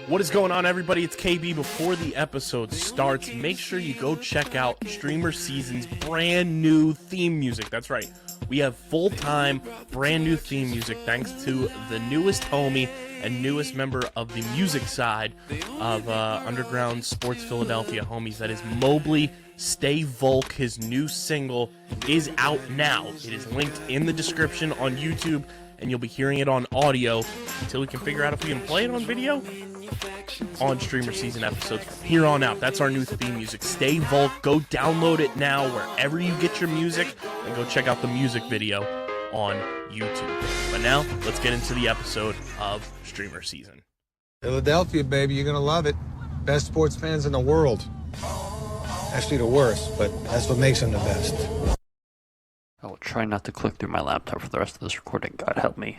What is going on, everybody? It's KB. Before the episode starts, make sure you go check out StreamerSZN's brand new theme music. That's right. We have full-time, brand new theme music thanks to the newest homie and newest member of the music side of Underground Sports Philadelphia homies. That is Mobley. Stay Volk. His new single is out now. It is linked in the description on YouTube, and you'll be hearing it on audio until we can figure out if we can play it on video on StreamerSZN episodes from here on out. That's our new theme music. Stay Volk. Go download it now wherever you get your music, and go check out the music video on YouTube. But now, let's get into the episode of StreamerSZN. Philadelphia, baby, you're gonna love it. Best sports fans in the world. Actually the worst, but that's what makes them the best. I will try not to click through my laptop for the rest of this recording. God help me.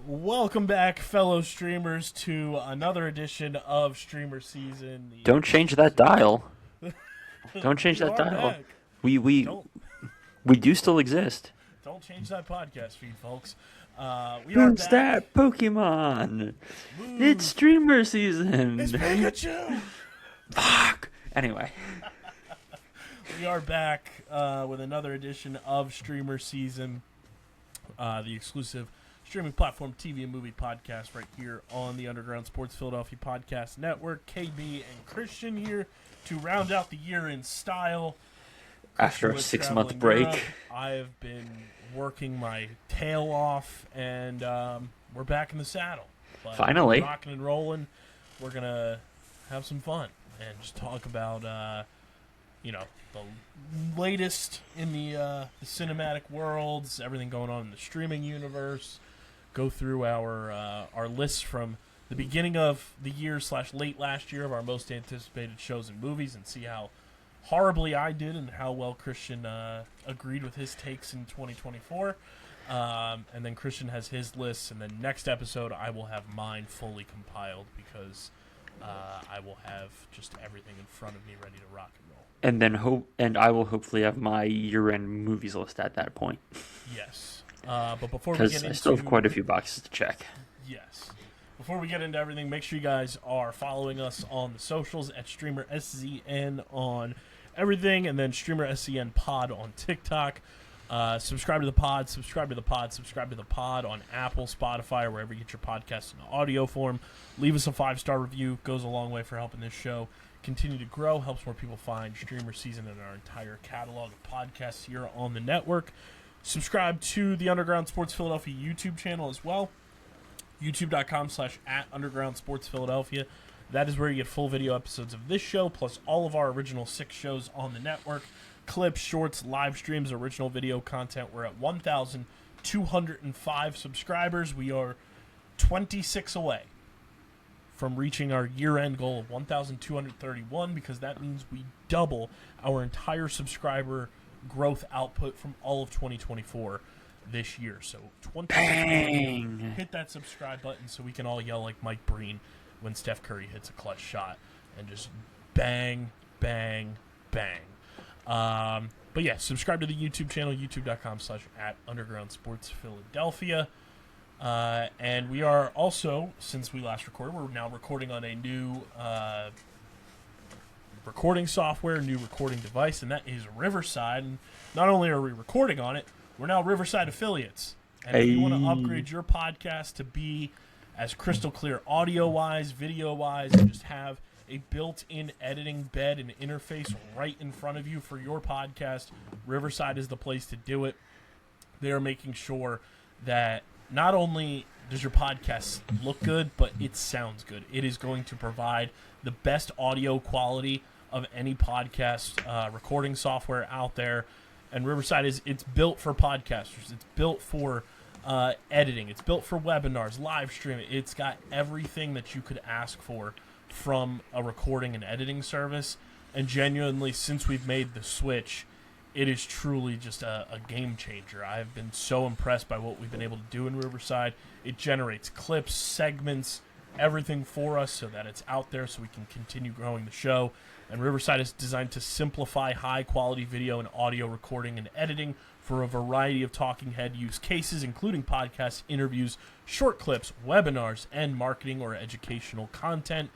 Welcome back, fellow streamers, to another edition of StreamerSZN. Don't change that dial. Don't change that dial. Back. We do still exist. Don't change that podcast feed, folks. We Who's are back. that Pokemon? Move. It's StreamerSZN. It's Pikachu. Fuck. Anyway. We are back with another edition of StreamerSZN, the exclusive streaming platform TV and movie podcast right here on the Underground Sports Philadelphia Podcast Network. KB and Christian here to round out the year in style. After a Christian was 6-month traveling break. Europe. I've been working my tail off, and we're back in the saddle. But Finally. we're rocking and rolling. We're going to have some fun and just talk about, the latest in the cinematic worlds, everything going on in the streaming universe. Go through our lists from the beginning of the year / late last year of our most anticipated shows and movies, and see how horribly I did and how well Christian agreed with his takes in 2024. And then Christian has his lists, and then next episode I will have mine fully compiled because I will have just everything in front of me ready to rock and roll. And I will hopefully have my year-end movies list at that point. Yes. But before we get Because into... I still have quite a few boxes to check. Yes. Before we get into everything, make sure you guys are following us on the socials at StreamerSZN on everything, and then StreamerSZN Pod on TikTok. Subscribe to the pod, subscribe to the pod, subscribe to the pod on Apple, Spotify, or wherever you get your podcasts in audio form. Leave us a 5-star review. Goes a long way for helping this show continue to grow, helps more people find StreamerSZN and our entire catalog of podcasts here on the network. Subscribe to the Underground Sports Philadelphia YouTube channel as well. YouTube.com/@UndergroundSportsPhiladelphia. That is where you get full video episodes of this show, plus all of our original 6 shows on the network. Clips, shorts, live streams, original video content. We're at 1,205 subscribers. We are 26 away from reaching our year-end goal of 1,231, because that means we double our entire subscriber growth output from all of 2024 this year. So 26, hit that subscribe button so we can all yell like Mike Breen when Steph Curry hits a clutch shot and just bang, bang, bang. But yeah, subscribe to the YouTube channel, youtube.com/@UndergroundSportsPhiladelphia. And we are also, since we last recorded, we're now recording on a new recording software, new recording device, and that is Riverside. And not only are we recording on it, we're now Riverside affiliates. And if you want to upgrade your podcast to be as crystal clear audio-wise, video-wise, and just have a built-in editing bed and interface right in front of you for your podcast, Riverside is the place to do it. They are making sure that not only does your podcast look good, but it sounds good. It is going to provide the best audio quality of any podcast recording software out there. And Riverside it's built for podcasters. It's built for editing. It's built for webinars, live streaming. It's got everything that you could ask for from a recording and editing service. And genuinely, since we've made the switch, it is truly just a game changer. I've been so impressed by what we've been able to do in Riverside. It generates clips, segments, everything for us so that it's out there so we can continue growing the show. And Riverside is designed to simplify high-quality video and audio recording and editing for a variety of talking head use cases, including podcasts, interviews, short clips, webinars, and marketing or educational content.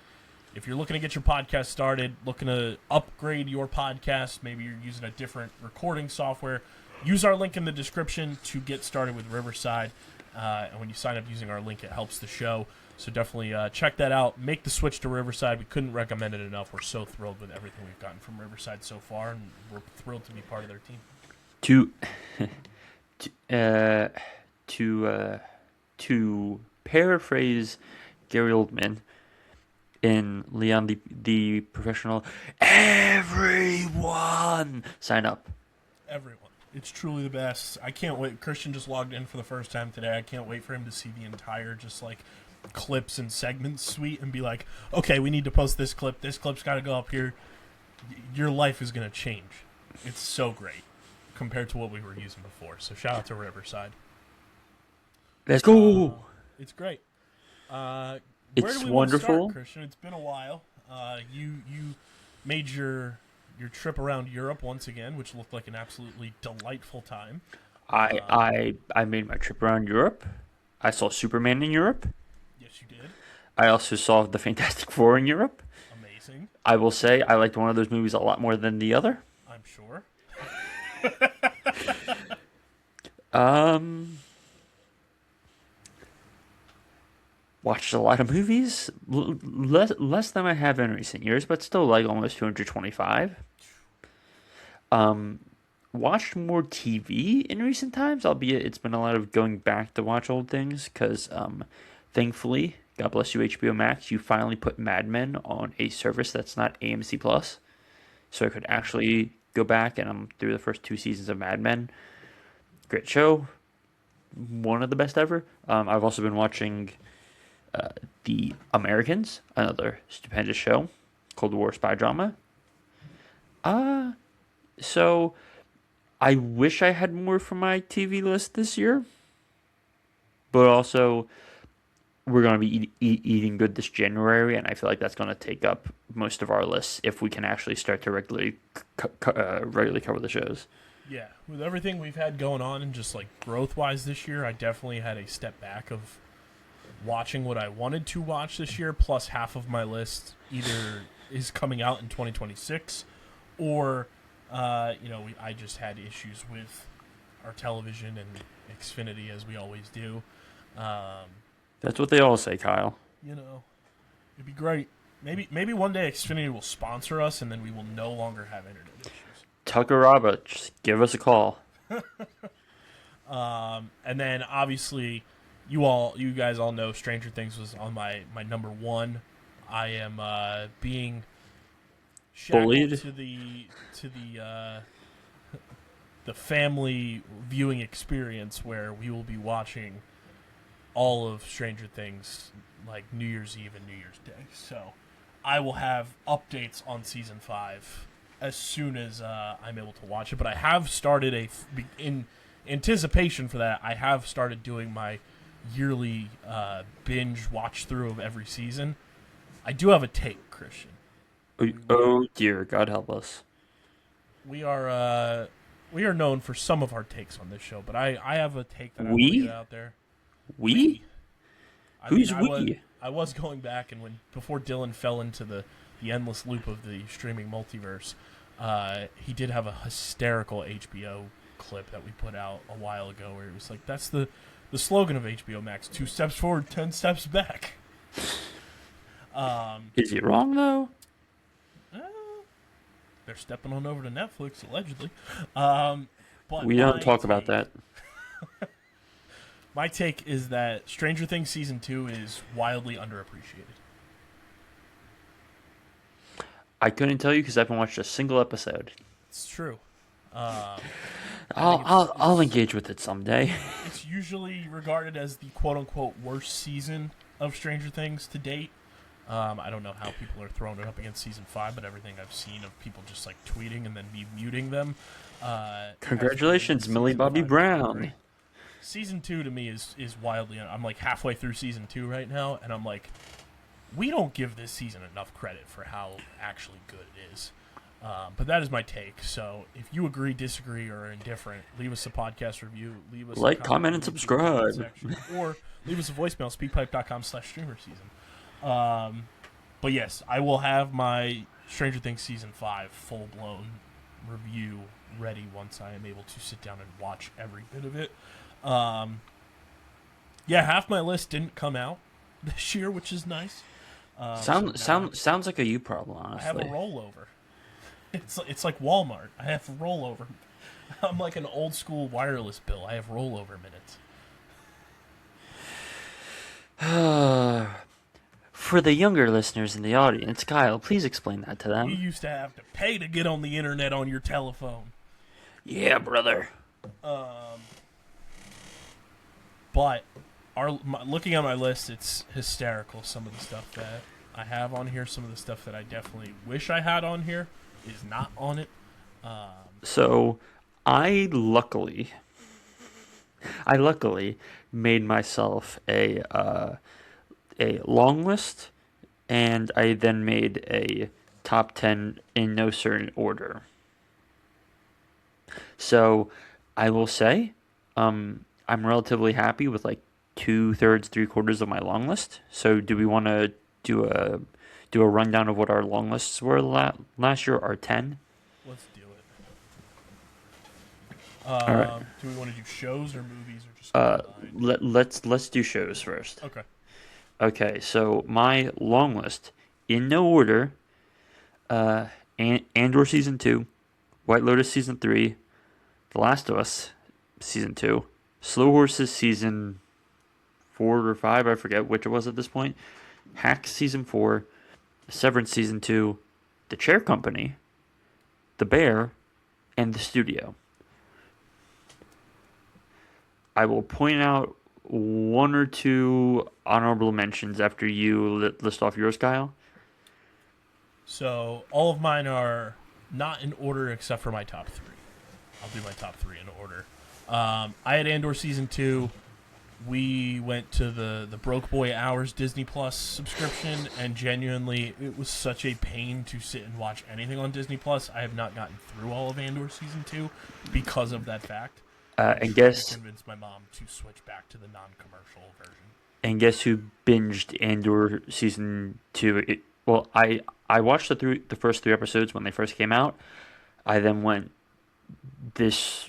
If you're looking to get your podcast started, looking to upgrade your podcast, maybe you're using a different recording software, use our link in the description to get started with Riverside. And when you sign up using our link, it helps the show. So definitely check that out. Make the switch to Riverside. We couldn't recommend it enough. We're so thrilled with everything we've gotten from Riverside so far, and we're thrilled to be part of their team. To paraphrase Gary Oldman in Leon the Professional, everyone sign up. Everyone. It's truly the best. I can't wait. Christian just logged in for the first time today. I can't wait for him to see the entire just like clips and segments suite and be like, okay, we need to post this clip. This clip's got to go up here. Your life is going to change. It's so great compared to what we were using before. So shout out to Riverside. Let's go. It's great. Where It's do we wonderful. Want to start, Christian? It's been a while. You made your trip around Europe once again, which looked like an absolutely delightful time. I made my trip around Europe. I saw Superman in Europe. Yes, you did. I also saw the Fantastic Four in Europe. Amazing. I will say I liked one of those movies a lot more than the other. I'm sure. Watched a lot of movies, less than I have in recent years, but still like almost 225. Watched more TV in recent times, albeit it's been a lot of going back to watch old things, because thankfully, God bless you HBO Max, you finally put Mad Men on a service that's not AMC Plus, so I could actually go back, and I'm through the first 2 seasons of Mad Men. Great show, one of the best ever. I've also been watching The Americans, another stupendous show, Cold War spy drama. So I wish I had more for my TV list this year, but also we're going to be eating good this January, and I feel like that's going to take up most of our lists if we can actually start to regularly cover the shows. Yeah, with everything we've had going on and just like growth-wise this year, I definitely had a step back of watching what I wanted to watch this year, plus half of my list either is coming out in 2026 or, I just had issues with our television and Xfinity, as we always do. That's what they all say, Kyle. It'd be great. Maybe one day Xfinity will sponsor us, and then we will no longer have internet issues. Tucker Robert, just give us a call. And then obviously, you guys all know Stranger Things was on my number one. I am being shackled bullied to the family viewing experience where we will be watching all of Stranger Things like New Year's Eve and New Year's Day. So I will have updates on season 5 as soon as I'm able to watch it. But I have started in anticipation for that, I have started doing my yearly binge watch through of every season. I do have a take, Christian. Oh dear, God help us. We are known for some of our takes on this show, but I have a take that I want to get out there. We? Who's we? I was going back, and before Dylan fell into the endless loop of the streaming multiverse, he did have a hysterical HBO clip that we put out a while ago where it was like, that's the slogan of HBO Max: 2 steps forward, 10 steps back. Is he wrong, though? They're stepping on over to Netflix, allegedly. But we don't talk about that. My take is that Stranger Things Season 2 is wildly underappreciated. I couldn't tell you because I haven't watched a single episode. It's true. I'll engage with it someday. It's usually regarded as the quote-unquote worst season of Stranger Things to date. I don't know how people are throwing it up against Season 5, but everything I've seen of people just like tweeting and then me muting them. Congratulations, Millie Bobby Brown. Season 2 to me is wildly... I'm like halfway through Season 2 right now, and I'm like, we don't give this season enough credit for how actually good it is. But that is my take. So if you agree, disagree, or are indifferent, leave us a podcast review. Leave us Like, a comment, and subscribe. section, or leave us a voicemail, speakpipe.com/StreamerSZN. But yes, I will have my Stranger Things Season 5 full-blown review ready once I am able to sit down and watch every bit of it. Yeah, half my list didn't come out this year, which is nice. Sounds like a you problem, honestly. I have a rollover. It's like Walmart. I have a rollover. I'm like an old school wireless bill. I have rollover minutes. For the younger listeners in the audience, Kyle, please explain that to them. You used to have to pay to get on the internet on your telephone. Yeah, brother. But looking at my list, it's hysterical. Some of the stuff that I have on here, some of the stuff that I definitely wish I had on here is not on it. So, I luckily made myself a long list, and I then made a top 10 in no certain order. So, I will say, I'm relatively happy with like 2/3, 3/4 of my long list. So, do we want to do a rundown of what our long lists were last year? Our 10. Let's do it. All right. Do we want to do shows or movies or just? Let's do shows first. Okay. Okay, so my long list in no order: Andor season 2, White Lotus season 3, The Last of Us season 2, Slow Horses season 4 or 5, I forget which it was at this point, Hacks season 4, Severance season 2, The Chair Company, The Bear, and The Studio. I will point out one or two honorable mentions after you list off yours, Kyle. So all of mine are not in order except for my top 3. I'll do my top 3 in order. I had Andor season 2. We went to the Broke Boy Hours Disney Plus subscription, and genuinely, it was such a pain to sit and watch anything on Disney Plus. I have not gotten through all of Andor season 2 because of that fact. And guess convinced my mom to switch back to the non-commercial version. And guess who binged Andor season 2? I watched the first 3 episodes when they first came out. I then went, this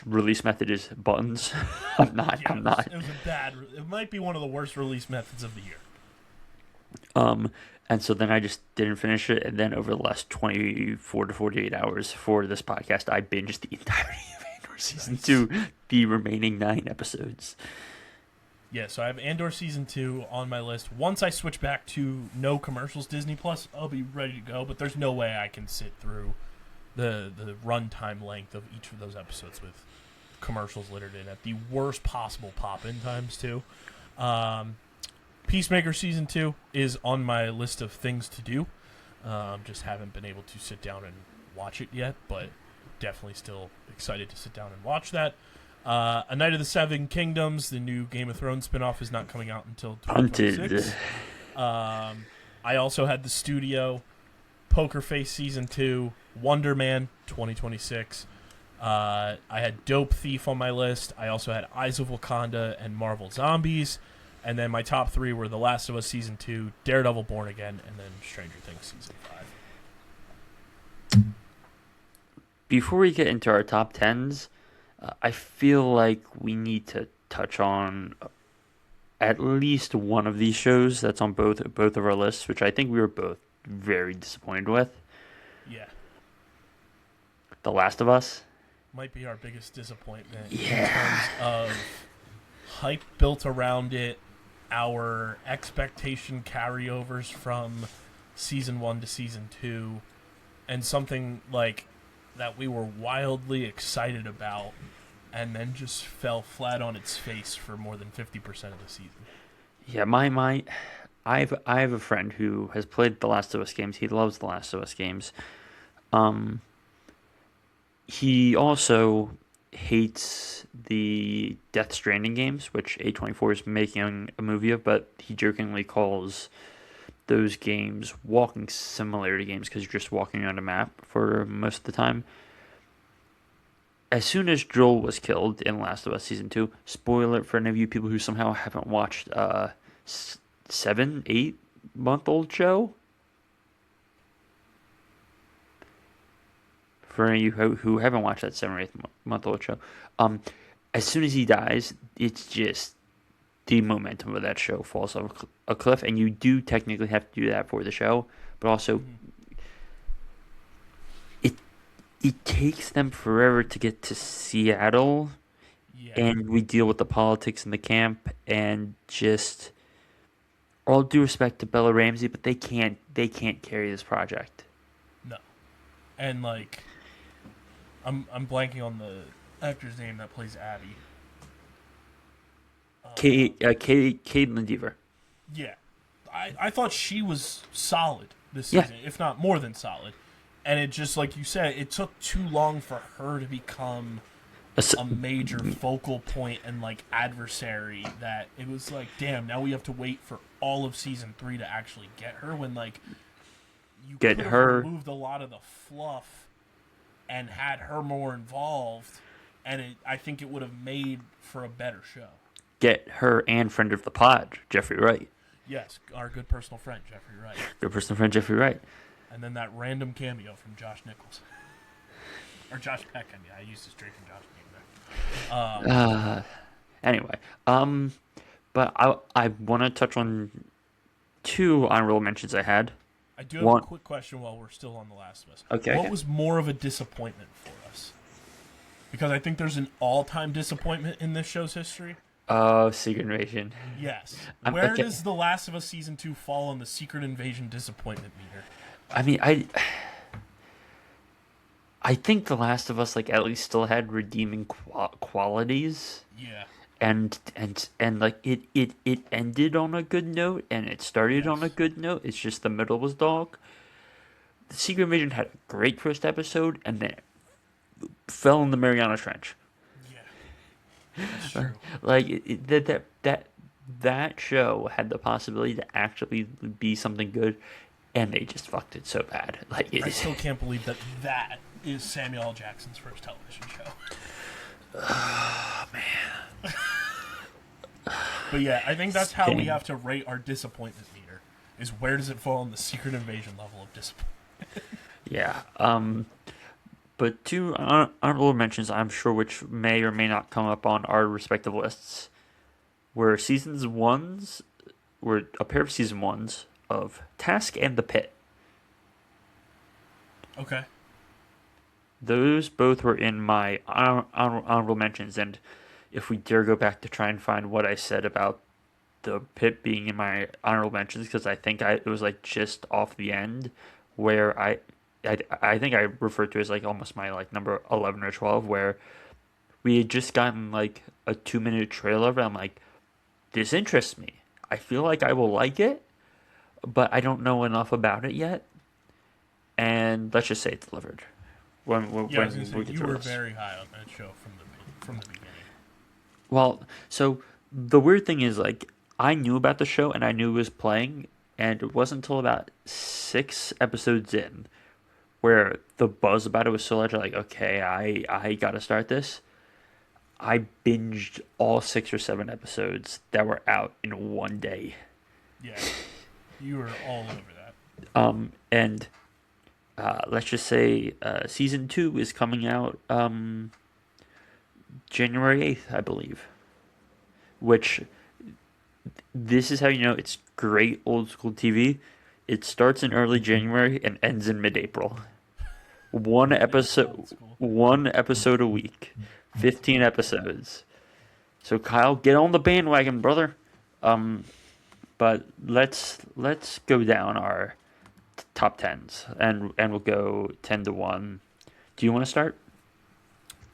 release method is buttons. I'm not. It was a bad. It might be one of the worst release methods of the year. And so then I just didn't finish it, and then over the last 24 to 48 hours for this podcast, I binged the entirety of Andor season 2, the remaining 9 episodes. Yeah, so I have Andor season 2 on my list. Once I switch back to no commercials Disney Plus, I'll be ready to go. But there's no way I can sit through the runtime length of each of those episodes with commercials littered in at the worst possible pop-in times too. Peacemaker season 2 is on my list of things to do. Just haven't been able to sit down and watch it yet, but definitely still excited to sit down and watch that. A Night of the Seven Kingdoms, the new Game of Thrones spinoff, is not coming out until 2026. I also had The Studio, Poker Face season 2, Wonder Man 2026. I had Dope Thief on my list. I also had Eyes of Wakanda and Marvel Zombies. And then my top 3 were The Last of Us season 2, Daredevil Born Again, and then Stranger Things season 5. Before we get into our top 10s, I feel like we need to touch on at least one of these shows that's on both of our lists, which I think we were both very disappointed with. Yeah. The Last of Us might be our biggest disappointment in terms of hype built around it, our expectation carryovers from season 1 to season 2, and something like that we were wildly excited about, and then just fell flat on its face for more than 50% of the season. Yeah, I have a friend who has played The Last of Us games. He loves The Last of Us games. He also hates the Death Stranding games, which A24 is making a movie of, but he jokingly calls those games walking similarity games because you're just walking around a map for most of the time. As soon as Joel was killed in Last of Us Season 2, spoiler for any of you people who somehow haven't watched 7-8-month-old show. For any of you who haven't watched that 7 or 8-month-old show, as soon as he dies, it's just the momentum of that show falls off a cliff, and you do technically have to do that for the show, but also it takes them forever to get to Seattle, and we deal with the politics in the camp, and just all due respect to Bella Ramsey, but they can't carry this project. No, and like I'm blanking on the actor's name that plays Abby. Caitlin Dever. Yeah, I thought she was solid this season, if not more than solid. And it just, like you said, it took too long for her to become a major focal point and, like, adversary that it was like, damn, now we have to wait for all of Season 3 to actually get her when, like, you could have removed a lot of the fluff and had her more involved, and I think it would have made for a better show. Get her and friend of the pod, Jeffrey Wright. Yes, our good personal friend, Jeffrey Wright. Good personal friend, Jeffrey Wright. And then that random cameo from Josh Nichols. Or Josh Peck, I mean. I used his Drake and Josh name there. Anyway. But I want to touch on 2 honorable mentions I had. I do have a quick question while we're still on The Last of Us. Okay. What was more of a disappointment for us? Because I think there's an all-time disappointment in this show's history. Oh, Secret Invasion. Yes. Where does The Last of Us Season 2 fall on the Secret Invasion disappointment meter? I mean, I think The Last of Us, like, at least still had redeeming qualities. Yeah. And like it ended on a good note, and it started on a good note. It's just the middle was dog. The Secret Invasion had a great first episode, and then fell in the Mariana Trench. Yeah, that's true. Like that show had the possibility to actually be something good, and they just fucked it so bad. Like I still can't believe that is Samuel L. Jackson's first television show. Oh man. But yeah, I think that's how we have to rate our disappointment meter. Is where does it fall on the Secret Invasion level of disappointment? Yeah. But 2 honorable mentions, I'm sure, which may or may not come up on our respective lists, were a pair of season 1s of Task and The Pit. Okay. Those both were in my honorable mentions, and if we dare go back to try and find what I said about The Pit being in my honorable mentions, because I think it was like just off the end, where I think I referred to it as like almost my like number 11 or 12, where we had just gotten like a 2-minute trailer, and I'm like, this interests me. I feel like I will like it, but I don't know enough about it yet. And let's just say it delivered. You were very high on that show from the beginning. Well, so the weird thing is, like, I knew about the show and I knew it was playing, and it wasn't until about 6 episodes in where the buzz about it was so large, like, okay, I gotta start this. I binged all 6 or 7 episodes that were out in one day. Yeah, you were all over that. And let's just say season 2 is coming out January 8th, I believe. Which, this is how you know it's great old school TV. It starts in early January and ends in mid-April. One episode a week. 15 episodes. So Kyle, get on the bandwagon, brother. But let's go down our top 10s, and we'll go 10 to 1. Do you want to start?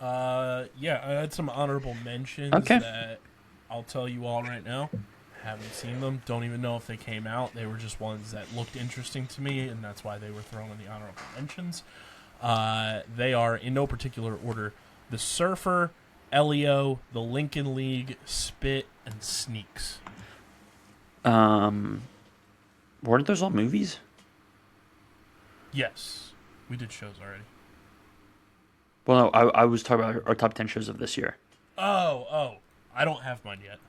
Yeah, I had some honorable mentions that I'll tell you all right now. Haven't seen them. Don't even know if they came out. They were just ones that looked interesting to me, and that's why they were thrown in the honorable mentions. They are, in no particular order, The Surfer, Elio, The Lincoln League, Spit, and Sneaks. Weren't those all movies? Yes. We did shows already. Well, no, I was talking about our top 10 shows of this year. Oh. I don't have mine yet.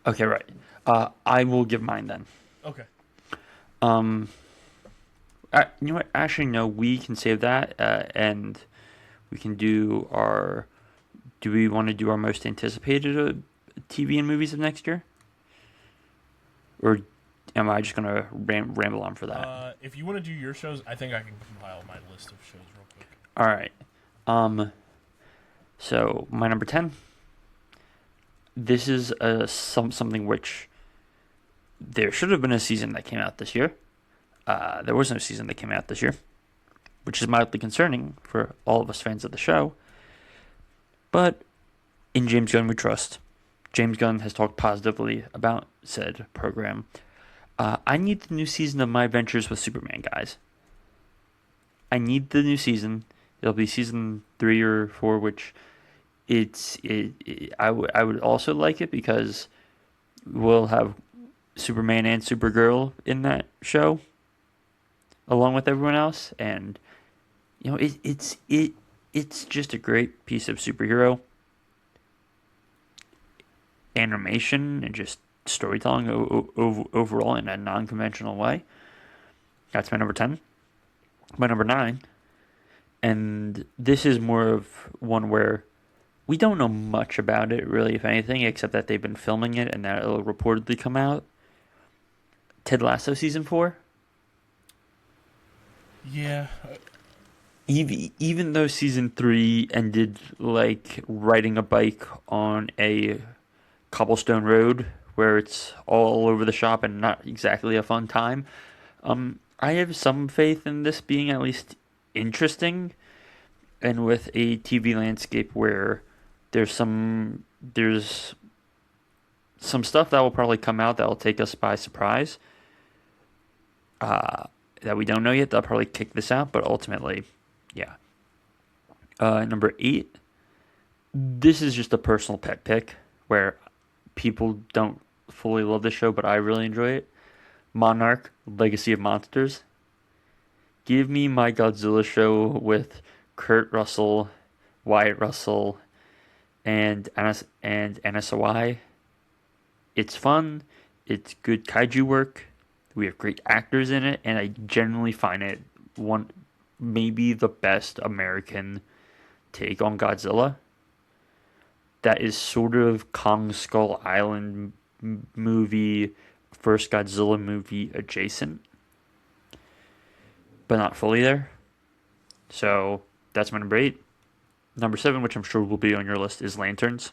Okay, right. I will give mine then. Okay. You know what? Actually, no, we can save that, and we can do our... Do we want to do our most anticipated TV and movies of next year? Or am I just going to ramble on for that? If you want to do your shows, I think I can compile my list of shows real quick. All right. So my number 10. This is something which there should have been a season that came out this year. There was no season that came out this year, which is mildly concerning for all of us fans of the show. But in James Gunn we trust. James Gunn has talked positively about said program. I need the new season of My Adventures with Superman, guys. I need the new season. It'll be season 3 or 4, which I would also like it because we'll have Superman and Supergirl in that show, along with everyone else, and you know it's just a great piece of superhero animation and just storytelling overall in a non-conventional way. That's my number 10. My number 9, and this is more of one where we don't know much about it, really, if anything, except that they've been filming it and that it'll reportedly come out. Ted Lasso Season 4? Yeah. Even though Season 3 ended like riding a bike on a cobblestone road where it's all over the shop and not exactly a fun time, I have some faith in this being at least interesting, and with a TV landscape where there's some stuff that will probably come out that will take us by surprise, that we don't know yet. They'll probably kick this out, but ultimately, yeah. Number 8, this is just a personal pet pick where people don't fully love the show, but I really enjoy it. Monarch, Legacy of Monsters. Give me my Godzilla show with Kurt Russell, Wyatt Russell, and Anna Sawai. It's fun. It's good kaiju work. We have great actors in it, and I generally find it maybe the best American take on Godzilla. That is sort of Kong Skull Island movie, first Godzilla movie adjacent, but not fully there. So that's my number 8. Number 7, which I'm sure will be on your list, is Lanterns.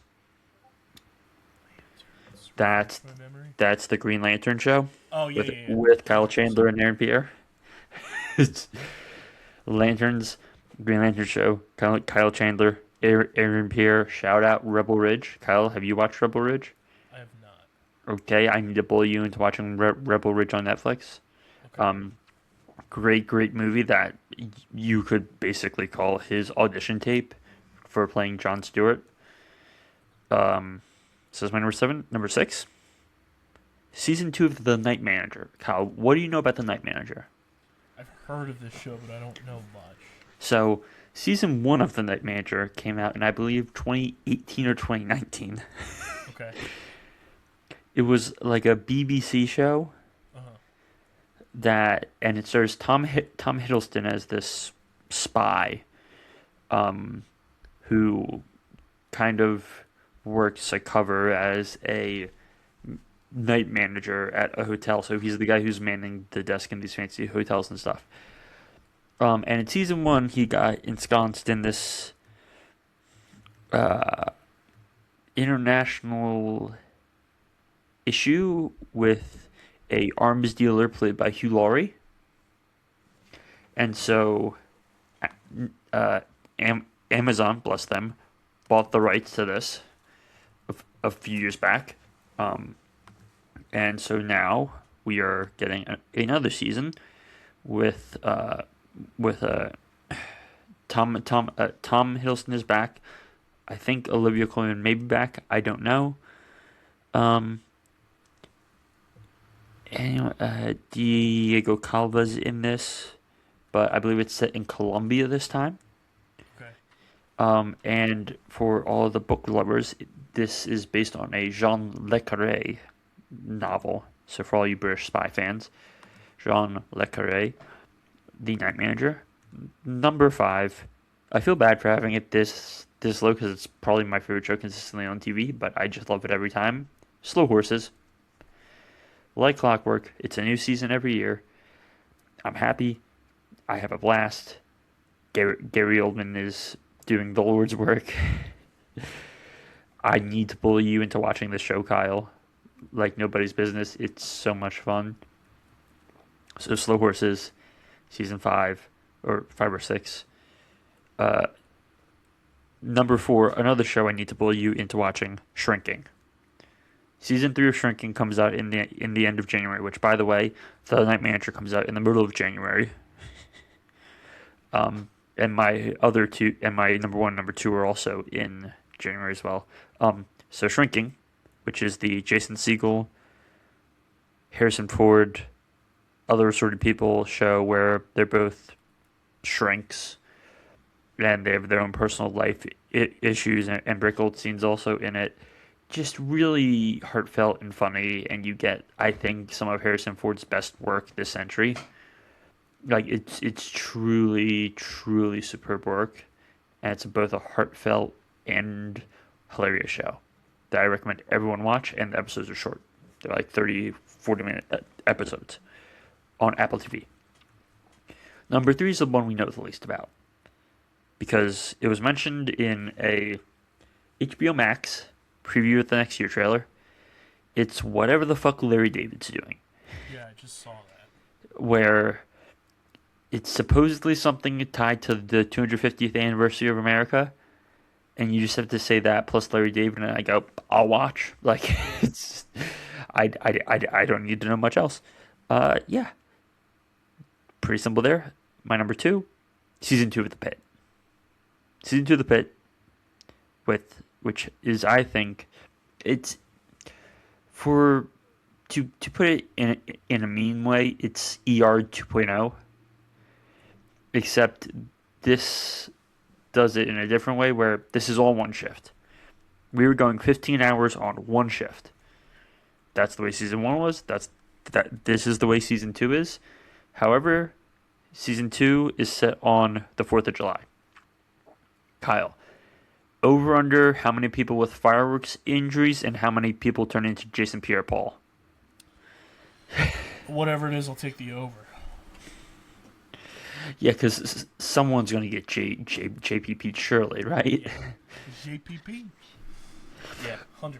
That's the Green Lantern show. Oh, yeah, with Kyle Chandler and Aaron Pierre. Lanterns, Green Lantern show. Kyle Chandler, Aaron Pierre. Shout out Rebel Ridge. Kyle, have you watched Rebel Ridge? I have not. Okay, I need to bully you into watching Rebel Ridge on Netflix. Okay. Great movie that you could basically call his audition tape for playing Jon Stewart. So that's my number 7. Number 6, Season 2 of The Night Manager. Kyle, what do you know about The Night Manager? I've heard of this show, but I don't know much. So, Season 1 of The Night Manager came out in, I believe, 2018 or 2019. Okay. It was like a BBC show. And it stars Tom Hiddleston as this spy, who kind of works a cover as a night manager at a hotel. So he's the guy who's manning the desk in these fancy hotels and stuff. And in season 1, he got ensconced in this international issue with a arms dealer played by Hugh Laurie. And so Amazon, bless them, bought the rights to this a few years back. And so now we are getting another season with Tom Hiddleston is back. I think Olivia Colman may be back. I don't know. Anyway, Diego Calva's in this, but I believe it's set in Colombia this time. Okay. And for all of the book lovers, this is based on a Jean Le Carré novel. So for all you British spy fans, Jean Le Carré, The Night Manager, number 5. I feel bad for having it this low because it's probably my favorite show consistently on TV, but I just love it every time. Slow Horses. Like clockwork, it's a new season every year. I'm happy. I have a blast. Gary Oldman is doing the Lord's work. I need to bully you into watching this show, Kyle. Like nobody's business. It's so much fun. So Slow Horses, season 5 or 5 or 6. Number 4, another show I need to bully you into watching, Shrinking. Season 3 of Shrinking comes out in the end of January, which, by the way, The Night Manager comes out in the middle of January. And my other two, and my number 1 and number 2 are also in January as well. So Shrinking, which is the Jason Segel, Harrison Ford, other assorted people show where they're both shrinks and they have their own personal life issues, and Brick Goldstein's also in it. Just really heartfelt and funny, and you get, I think, some of Harrison Ford's best work this century. Like, it's truly, truly superb work, and it's both a heartfelt and hilarious show that I recommend everyone watch, and the episodes are short. They're like 30, 40-minute episodes on Apple TV. Number 3 is the one we know the least about, because it was mentioned in a HBO Max preview of the next year trailer. It's Whatever the Fuck Larry David's Doing. Yeah, I just saw that. Where it's supposedly something tied to the 250th anniversary of America, and you just have to say that plus Larry David, and I go, I'll watch. Like, it's, I don't need to know much else. Yeah. Pretty simple there. My number 2, season 2 of The Pit. Season 2 of The Pit, which is, I think, it's, for, to put it in a mean way, it's ER 2.0, except this does it in a different way, where this is all one shift. We were going 15 hours on one shift. That's the way season 1 was. This is the way season 2 is. However, season 2 is set on the 4th of July. Kyle, over under how many people with fireworks injuries and how many people turn into Jason Pierre-Paul? Whatever it is, I'll take the over. Yeah, because someone's going to get JPP surely, right? JPP? Yeah, 100%.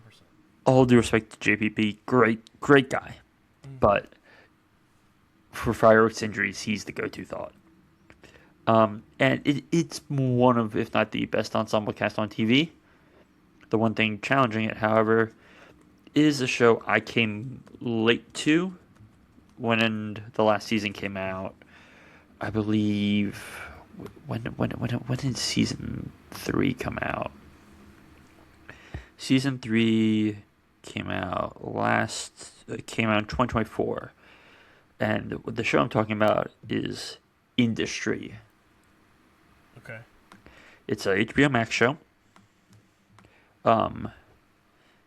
All due respect to JPP, great guy. Mm-hmm. But for fireworks injuries, he's the go-to thought. And it's one of, if not the best ensemble cast on TV. The one thing challenging it, however, is a show I came late to when the last season came out. I believe, when did season 3 come out? Season 3 came out in 2024. And the show I'm talking about is Industry. Okay. It's a HBO Max show.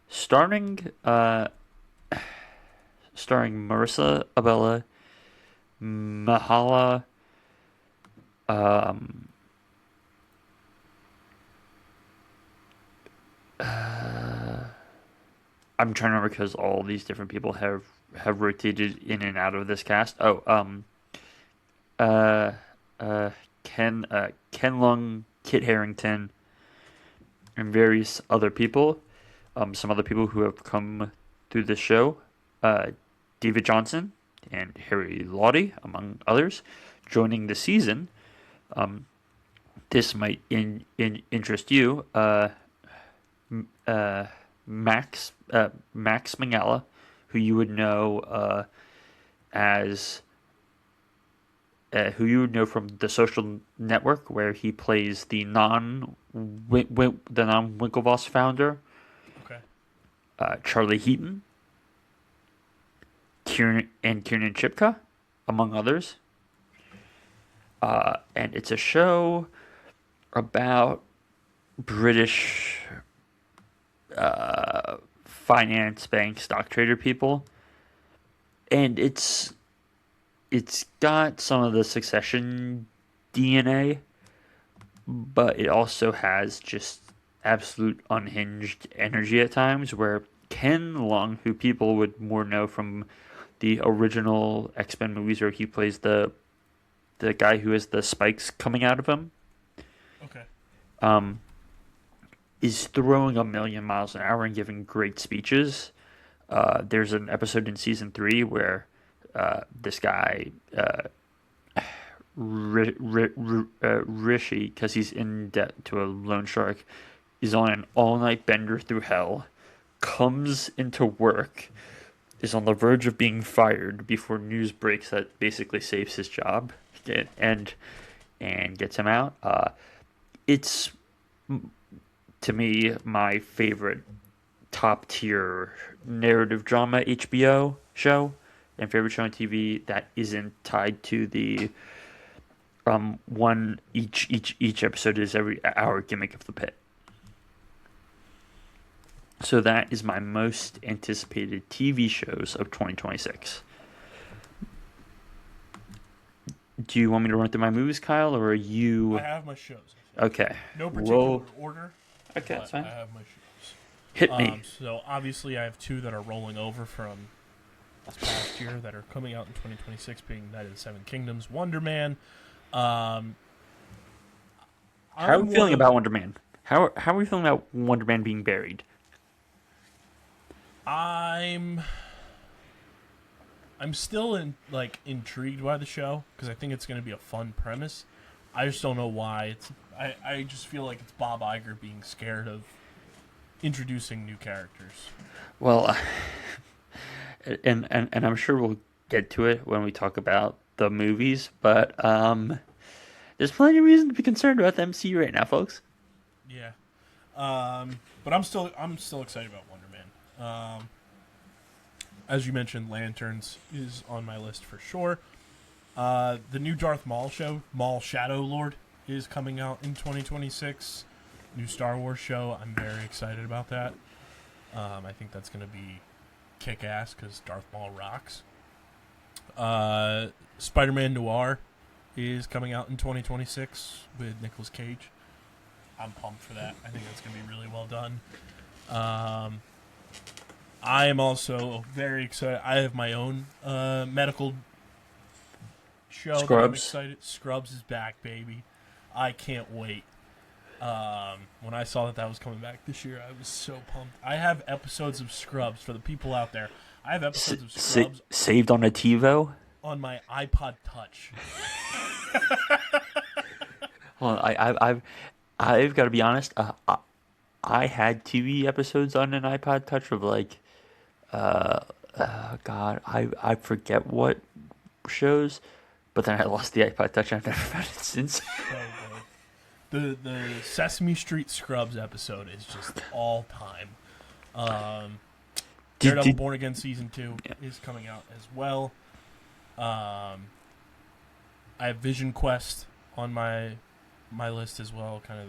Starring Marissa Abella, Mahala, I'm trying to remember because all these different people have rotated in and out of this cast. Ken Lung, Kit Harington, and various other people. Some other people who have come through this show, David Johnson and Harry Lottie, among others, joining the season. This might interest you. Max Mangala, who you would know as who you would know from The Social Network, where he plays the non-Winklevoss founder, Okay. Charlie Heaton, Kieran Chipka, among others. And it's a show about British finance bank stock trader people, and it's got some of the Succession DNA, but it also has just absolute unhinged energy at times, where Ken Long, who people would more know from the original X-Men movies, where he plays the guy who has the spikes coming out of him, Okay. is throwing a million miles an hour and giving great speeches. There's an episode in season 3 where this guy, Rishi, because he's in debt to a loan shark, is on an all-night bender through hell, comes into work, is on the verge of being fired before news breaks that basically saves his job and gets him out. It's, to me, my favorite top-tier narrative drama HBO show and favorite show on TV that isn't tied to the one each episode is every hour gimmick of the pit. So that is my most anticipated TV shows of 2026. Do you want me to run through my movies, Kyle, or are you... I have my shows. Okay. No particular order. Okay, that's fine. I have my shows. Hit me. So obviously I have 2 that are rolling over from this past year that are coming out in 2026, being Night of the Seven Kingdoms, Wonder Man. How are you feeling about Wonder Man? How are you feeling about Wonder Man being buried? I'm still intrigued by the show because I think it's going to be a fun premise. I just don't know why. I just feel like it's Bob Iger being scared of introducing new characters. Well, and I'm sure we'll get to it when we talk about the movies, but there's plenty of reason to be concerned about the MCU right now, folks. Yeah, but I'm still excited about Wonder Man. As you mentioned, Lanterns is on my list for sure. The new Darth Maul show, Maul Shadow Lord, is coming out in 2026. New Star Wars show. I'm very excited about that. I think that's going to be kick-ass because Darth Maul rocks. Spider-Man Noir is coming out in 2026 with Nicolas Cage. I'm pumped for that. I think that's going to be really well done. I am also very excited. I have my own medical show that I'm excited. Scrubs is back, baby. I can't wait. When I saw that was coming back this year, I was so pumped. I have episodes of Scrubs for the people out there. I have episodes of Scrubs saved on a TiVo on my iPod Touch. Hold on, I've got to be honest. I had TV episodes on an iPod Touch of God, I forget what shows, but then I lost the iPod Touch and I've never found it since. So good. The Sesame Street Scrubs episode is just all time. Daredevil Born Again Season 2 is coming out as well. I have Vision Quest on my list as well, kind of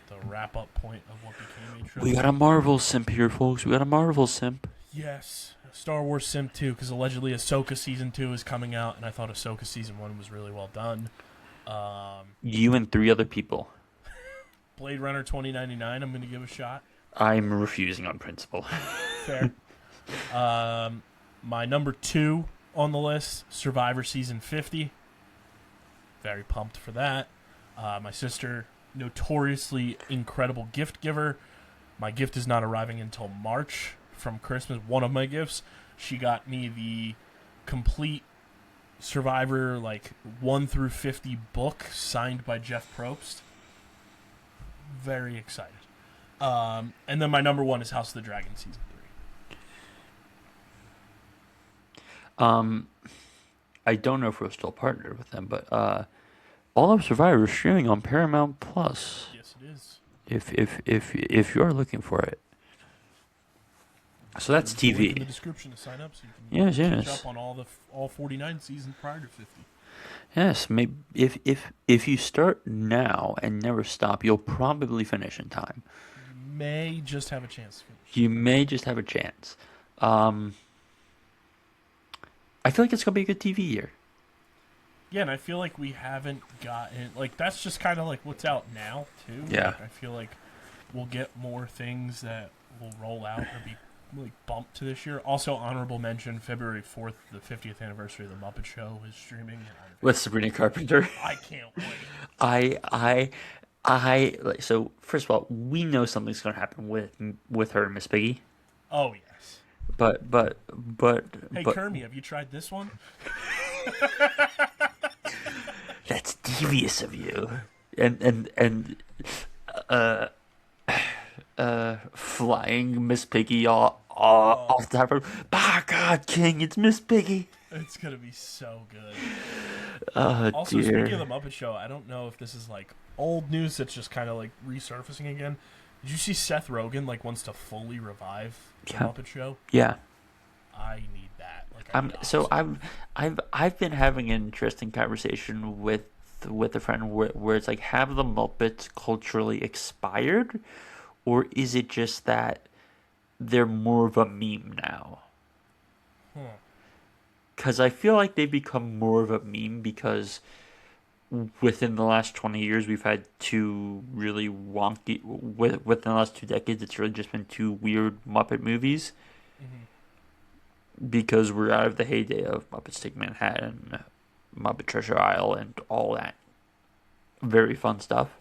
the wrap-up point of what became a trilogy. We got a Marvel simp here, folks. We got a Marvel simp. Yes, Star Wars simp too, because allegedly Ahsoka Season 2 is coming out, and I thought Ahsoka Season 1 was really well done. You and 3 other people. Blade Runner 2099, I'm going to give a shot. I'm refusing on principle. Fair. My number 2 on the list, Survivor Season 50. Very pumped for that. My sister, notoriously incredible gift giver. My gift is not arriving until March from Christmas. One of my gifts, she got me the complete Survivor 1 through 50 book signed by Jeff Probst. Very excited. And then my number 1 is House of the Dragon Season 3. I don't know if we're still partnered with them, but All of Survivor is streaming on Paramount Plus. Yes, it is. If you are looking for it. So that's There's a link TV. in the description to sign up, so you can catch up on all 49 seasons prior to 50. Yes, maybe if you start now and never stop, you'll probably finish in time. You may just have a chance to finish. You may just have a chance. I feel like it's gonna be a good TV year. Yeah, and I feel like we haven't gotten like that's just kind of like what's out now too. Yeah. Like, I feel like we'll get more things that will roll out or be like bumped to this year. Also, honorable mention: February 4th, the 50th anniversary of the Muppet Show is streaming. With Sabrina Carpenter. I can't wait. So first of all, we know something's gonna happen with her and Miss Piggy. Oh yes. But Hey Kermie, have you tried this one? That's devious of you. And flying Miss Piggy off the top of by God King, it's Miss Piggy. It's gonna be so good. Also, dear. Speaking of the Muppet Show, I don't know if this is like old news that's just kind of like resurfacing again. Did you see Seth Rogen like wants to fully revive the Muppet Show? Yeah. I need that. I've been having an interesting conversation with a friend where it's like, have the Muppets culturally expired, or is it just that they're more of a meme now? Because I feel like they've become more of a meme because within the last 20 years we've had two really wonky within the last 2 decades it's really just been two weird Muppet movies. Because we're out of the heyday of Muppets Take Manhattan, Muppet Treasure Isle, and all that very fun stuff.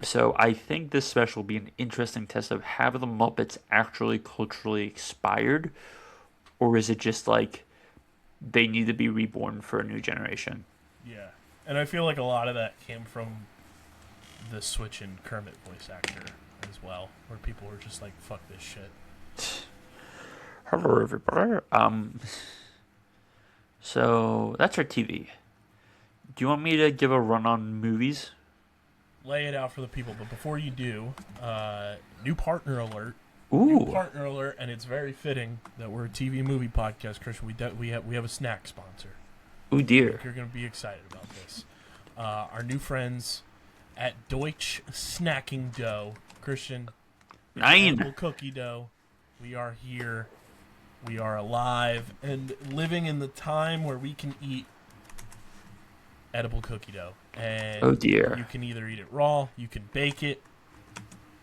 So I think this special will be an interesting test of have the Muppets actually culturally expired, or is it just like they need to be reborn for a new generation? Yeah, and I feel like a lot of that came from the switch in Kermit voice actor as well, where people were just like, "Fuck this shit." Hello, everybody. So that's our TV. Do you want me to give a run on movies? Lay it out for the people, but before you do, new partner alert. Ooh. New partner alert, and it's very fitting that we're a TV movie podcast, Christian. We have a snack sponsor. Ooh, dear. You're going to be excited about this. Our new friends at Deutsch Snacking Dough. Christian. Nine. Cookie dough. We are here. We are alive and living in the time where we can eat edible cookie dough. And oh, dear. You can either eat it raw, you can bake it.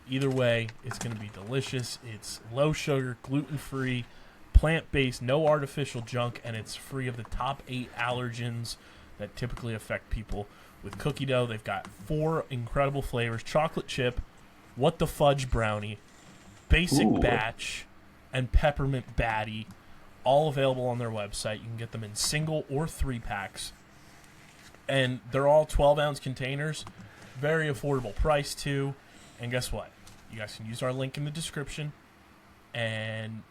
Either way, it's going to be delicious. It's low sugar, gluten-free, plant-based, no artificial junk, and it's free of the top 8 allergens that typically affect people with cookie dough. They've got 4 incredible flavors: chocolate chip, what the fudge brownie, basic batch, and peppermint batty, all available on their website. You can get them in single or 3 packs. And they're all 12-ounce containers. Very affordable price, too. And guess what? You guys can use our link in the description. And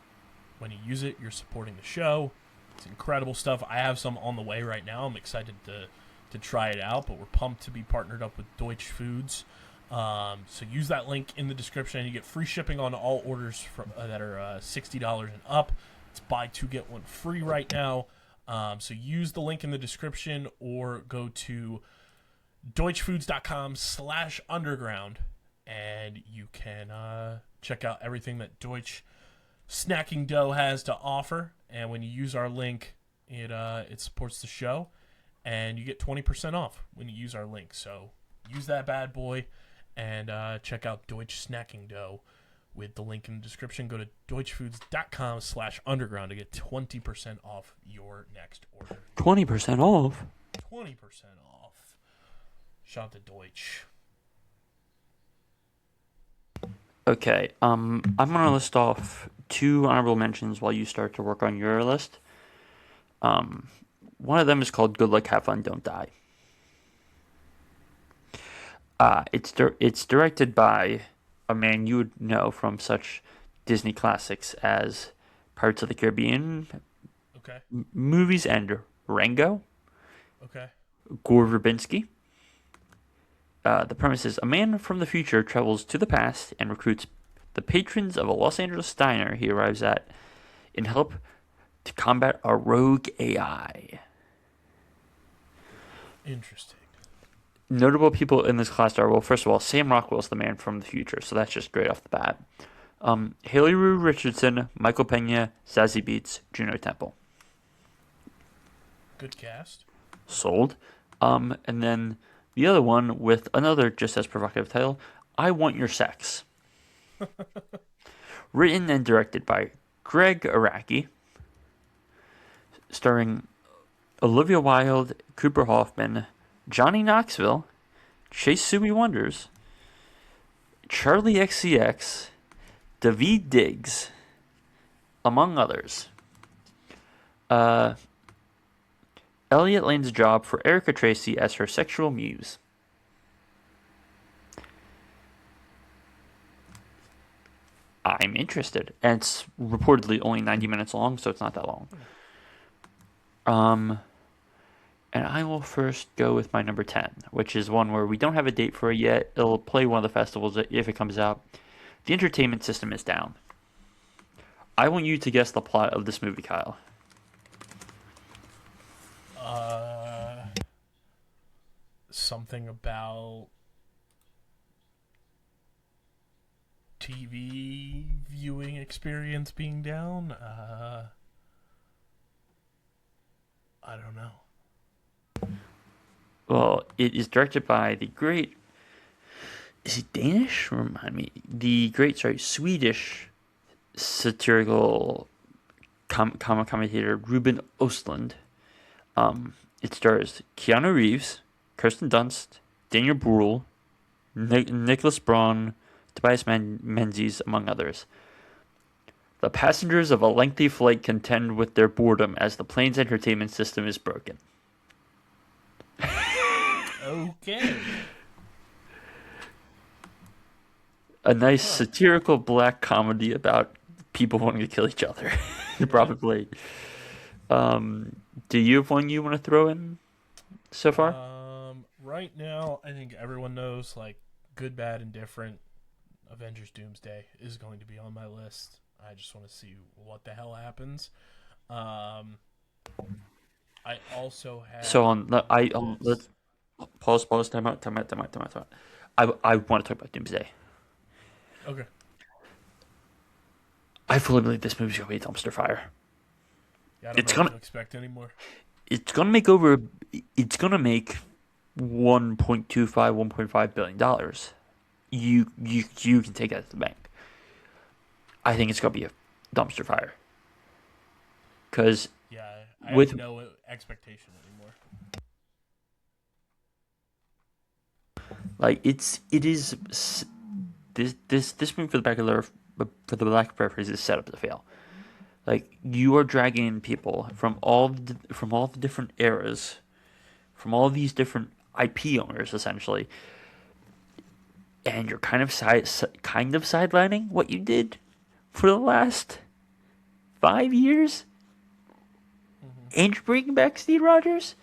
when you use it, you're supporting the show. It's incredible stuff. I have some on the way right now. I'm excited to try it out. But we're pumped to be partnered up with Deutsch Foods. So use that link in the description, and you get free shipping on all orders that are $60 and up. It's buy 2 get 1 free right now. So use the link in the description or go to deutschfoods.com/underground, and you can check out everything that Deutsch Snacking Dough has to offer. And when you use our link, it supports the show, and you get 20% off when you use our link. So use that bad boy. And check out Deutsch Snacking Dough with the link in the description. Go to deutschfoods.com/underground to get 20% off your next order. 20% off? 20% off. Shout out to Deutsch. Okay, I'm going to list off 2 honorable mentions while you start to work on your list. One of them is called Good Luck, Have Fun, Don't Die. It's directed by a man you would know from such Disney classics as Pirates of the Caribbean movies and Rango. Okay. Gore Verbinski. The premise is a man from the future travels to the past and recruits the patrons of a Los Angeles diner he arrives at in help to combat a rogue AI. Interesting. Notable people in this class are, well, first of all, Sam Rockwell's the man from the future, so that's just great off the bat. Haley Rue Richardson, Michael Pena, Zazie Beetz, Juno Temple. Good cast. Sold. And then the other one with another just as provocative title, I Want Your Sex. Written and directed by Greg Araki. Starring Olivia Wilde, Cooper Hoffman, Johnny Knoxville, Chase Suey Wonders, Charlie XCX, Daveed Diggs, among others. Elliot lands a job for Erica Tracy as her sexual muse. I'm interested. And it's reportedly only 90 minutes long, so it's not that long. And I will first go with my number 10, which is one where we don't have a date for it yet. It'll play one of the festivals if it comes out. The entertainment system is down. I want you to guess the plot of this movie, Kyle. Something about TV viewing experience being down. I don't know. Well, it is directed by the great... Is he Danish? Remind me. The great, Swedish satirical commentator Ruben Östlund. It stars Keanu Reeves, Kirsten Dunst, Daniel Bruhl, Nicholas Braun, Tobias Menzies, among others. The passengers of a lengthy flight contend with their boredom as the plane's entertainment system is broken. Okay. A nice satirical black comedy about people wanting to kill each other, probably. Do you have one you want to throw in so far? Right now, I think everyone knows, like, Good, Bad, and Different. Avengers Doomsday is going to be on my list. I just want to see what the hell happens. I also have... So let's pause, time out. I want to talk about Doomsday. Okay. I fully believe this movie's going to be a dumpster fire. Yeah, I don't know what to expect anymore. It's going to make over... It's going to make $1.25, $1.5 billion. You can take that to the bank. I think it's going to be a dumpster fire. Because... Yeah, I have no expectation anymore. Like, it is... This movie, for the lack of preference, is set up to fail. Like, you are dragging in people from all the different eras, from all these different IP owners, essentially, and you're kind of sidelining what you did for the last 5 years, and you're bringing back Steve Rogers,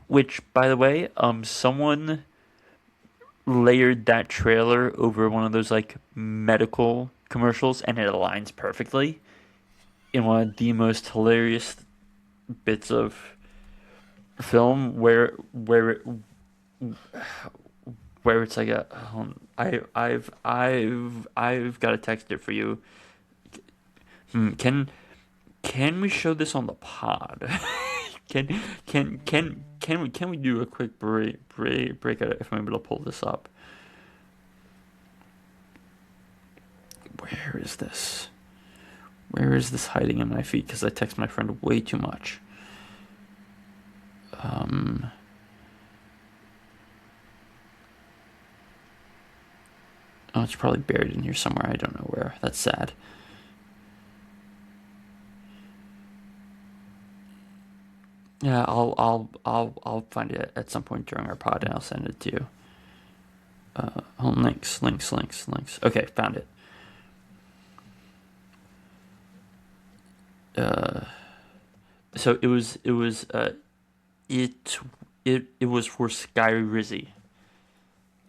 which, by the way, someone layered that trailer over one of those, like, medical commercials, and it aligns perfectly in one of the most hilarious bits of film where it's like I've got to text it for you. Can we show this on the pod? Can we do a quick break if I'm able to pull this up? Where is this? Where is this hiding in my feed? Because I text my friend way too much. Oh, it's probably buried in here somewhere. I don't know where. That's sad. Yeah, I'll find it at some point during our pod and I'll send it to you. Links. Okay, found it. So it was for Sky Rizzy.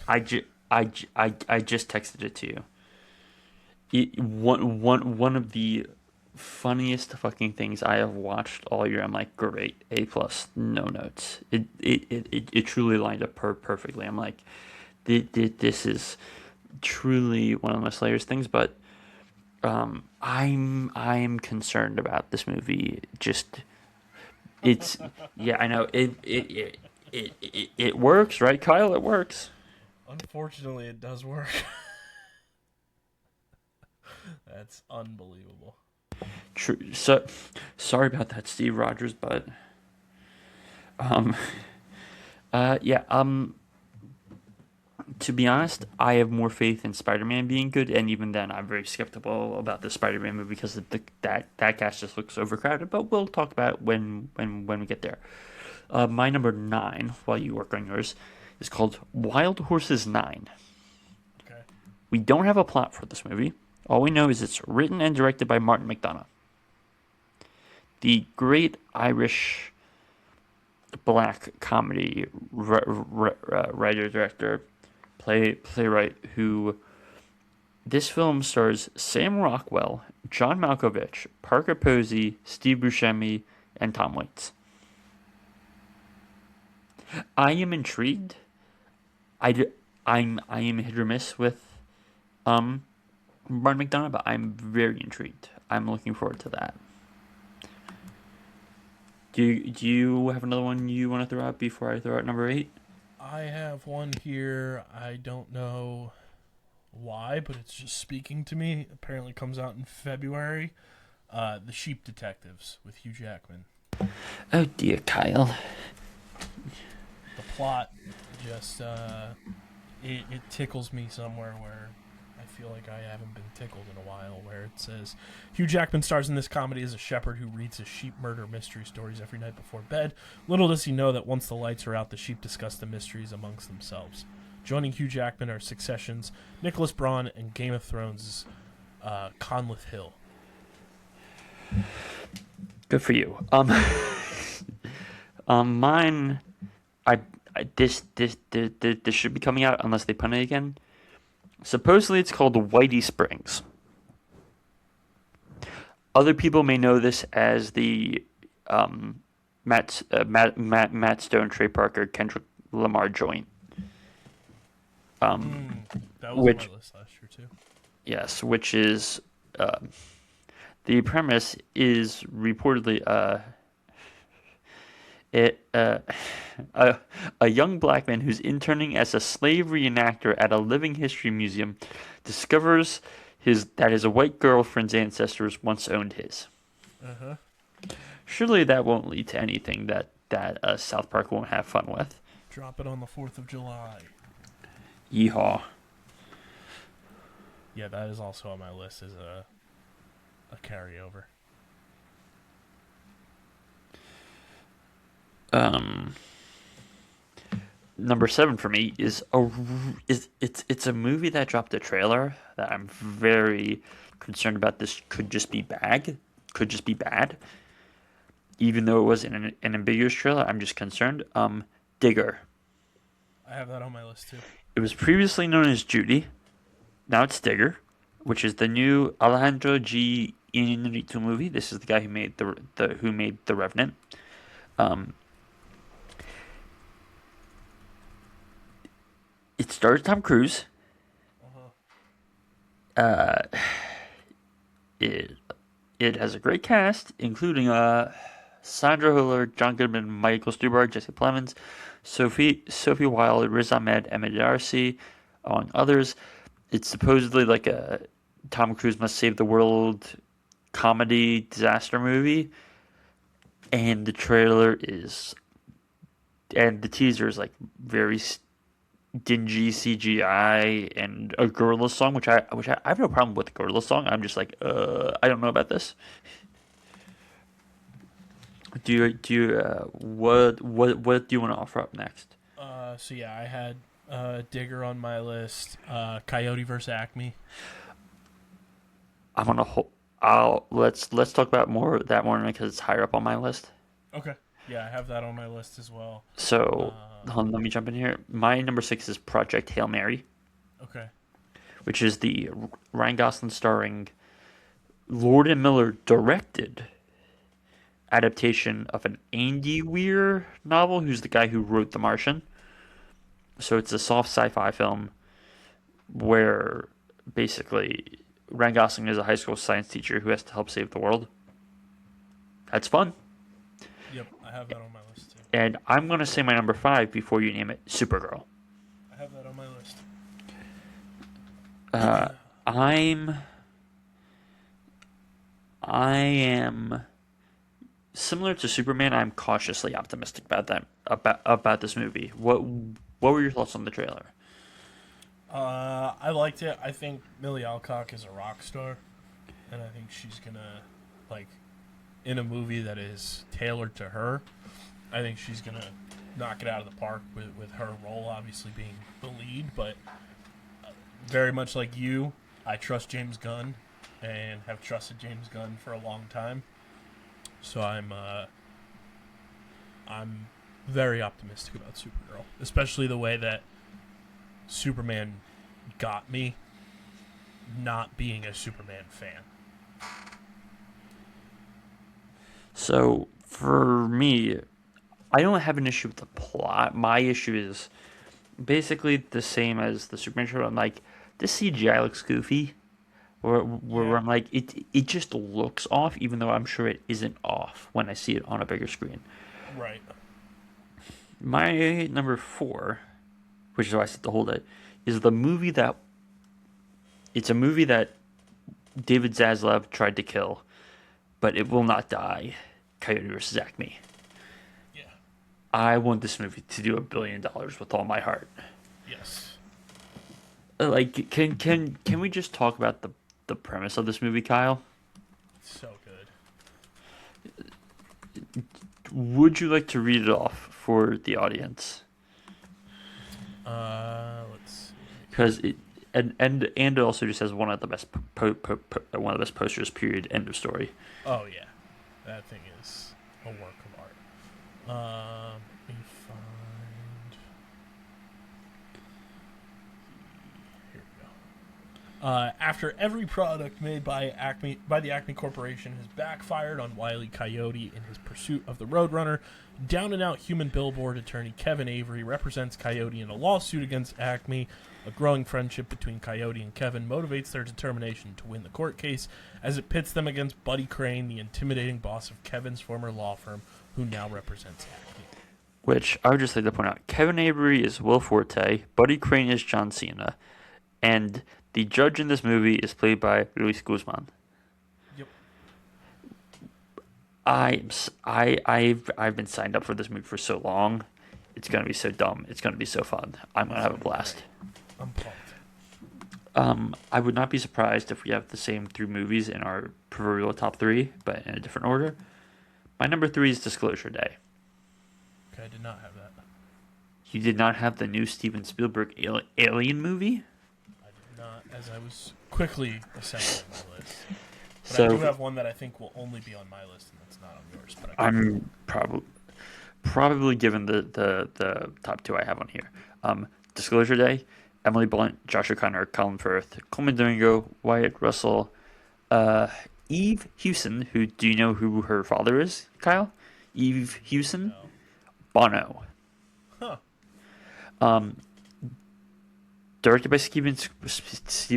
I just texted it to you. One of the funniest fucking things I have watched all year. I'm like, great, A plus, no notes. It truly lined up perfectly. I'm like, this is truly one of the most hilarious things. But I'm concerned about this movie. Just it's yeah, I know it works, right, Kyle? It works. Unfortunately, it does work. That's unbelievable. True. So sorry about that, Steve Rogers, but um yeah, to be honest, I have more faith in Spider-Man being good, and even then, I'm very skeptical about the Spider-Man movie because that cast just looks overcrowded. But we'll talk about it when we get there. My number 9, while you work on yours, is called Wild Horses 9. Okay. We don't have a plot for this movie. All we know is it's written and directed by Martin McDonagh, the great Irish black comedy writer, director, playwright who. This film stars Sam Rockwell, John Malkovich, Parker Posey, Steve Buscemi, and Tom Waits. I am intrigued. I am hit or miss with Martin McDonagh, but I'm very intrigued. I'm looking forward to that. Do you have another one you want to throw out before I throw out number 8? I have one here. I don't know why, but it's just speaking to me. Apparently comes out in February. The Sheep Detectives with Hugh Jackman. Oh dear, Kyle. The plot just it tickles me somewhere where I feel like I haven't been tickled in a while, where it says Hugh Jackman stars in this comedy as a shepherd who reads his sheep murder mystery stories every night before bed. Little does he know that once the lights are out, the sheep discuss the mysteries amongst themselves. Joining Hugh Jackman are Succession's Nicholas Braun and Game of Thrones' Conleth Hill. Good for you. Mine. This should be coming out unless they pun it again. Supposedly, it's called Whitey Springs. Other people may know this as the Matt Stone, Trey Parker, Kendrick Lamar joint. That was on my list last year too. Yes, which is the premise is reportedly a young black man who's interning as a slave reenactor at a living history museum discovers that his white girlfriend's ancestors once owned his. Uh-huh. Surely that won't lead to anything that South Park won't have fun with. Drop it on the 4th of July. Yeehaw. Yeah, that is also on my list as a carryover. Number 7 for me is it's a movie that dropped a trailer that I'm very concerned about. This could just be bad. Even though it was an ambiguous trailer, I'm just concerned. Digger. I have that on my list too. It was previously known as Judy. Now it's Digger, which is the new Alejandro G. Iñárritu movie. This is the guy who made the Revenant. It stars Tom Cruise. It has a great cast, including Sandra Hüller, John Goodman, Michael Stuhlbarg, Jesse Plemons, Sophie Wilde, Riz Ahmed, Emma Darcy, among others. It's supposedly like a Tom Cruise must save the world comedy disaster movie, and the teaser is like very dingy CGI and a Gorillaz song, which I have no problem with the Gorillaz song. I'm just like, I don't know about this. What do you want to offer up next? So yeah, I had Digger on my list. Coyote vs. Acme. I'm let's talk about that more because it's higher up on my list. Okay. Yeah, I have that on my list as well. So hold on, let me jump in here. My number 6 is Project Hail Mary, Okay. which is the Ryan Gosling starring, Lord and Miller directed adaptation of an Andy Weir novel, who's the guy who wrote The Martian. So it's a soft sci-fi film where basically Ryan Gosling is a high school science teacher who has to help save the world. That's fun. Yep, I have that on my list too. And I'm going to say my number 5 before you name it, Supergirl. I have that on my list. I am similar to Superman. I'm cautiously optimistic about this movie. What were your thoughts on the trailer? I liked it. I think Millie Alcock is a rock star, and I think she's gonna, like, in a movie that is tailored to her, I think she's gonna knock it out of the park with her role obviously being the lead. But very much like you, I trust James Gunn and have trusted James Gunn for a long time. So I'm very optimistic about Supergirl, especially the way that Superman got me, not being a Superman fan. So for me, I don't have an issue with the plot. My issue is basically the same as the Superman show. I'm like, this CGI looks goofy. Where I'm like, it just looks off, even though I'm sure it isn't off when I see it on a bigger screen. Right. My number 4, which is why I said to hold it, is the movie that... It's a movie that David Zaslav tried to kill, but it will not die. Coyote vs. Acme. Yeah. I want this movie to do $1 billion with all my heart. Yes. Like, can we just talk about the premise of this movie, Kyle? So good. Would you like to read it off for the audience? Let's see. Because it also just has one of the best one of the best posters. Period. End of story. Oh yeah, that thing is a work of art. Let me find. Here we go. After every product made by the Acme Corporation has backfired on Wile E. Coyote in his pursuit of the Roadrunner, down-and-out human billboard attorney Kevin Avery represents Coyote in a lawsuit against Acme. A growing friendship between Coyote and Kevin motivates their determination to win the court case as it pits them against Buddy Crane, the intimidating boss of Kevin's former law firm, who now represents Acme. Which I would just like to point out, Kevin Avery is Will Forte, Buddy Crane is John Cena, and the judge in this movie is played by Luis Guzman. Yep. I've been signed up for this movie for so long. It's gonna be so dumb. It's gonna be so fun. I'm gonna have a blast. I'm pumped. I would not be surprised if we have the same 3 movies in our proverbial top 3, but in a different order. My number 3 is Disclosure Day. Okay, I did not have that. You did not have the new Steven Spielberg Alien movie? I did not, as I was quickly assembling my list. But So I do have one that I think will only be on my list, and that's not on yours. But I'm probably given the top 2 I have on here. Disclosure Day, Emily Blunt, Josh O'Connor, Colin Firth, Coleman Domingo, Wyatt Russell, Eve Hewson, who, do you know who her father is, Kyle? Eve Hewson? No. Bono. Huh. Directed by Steven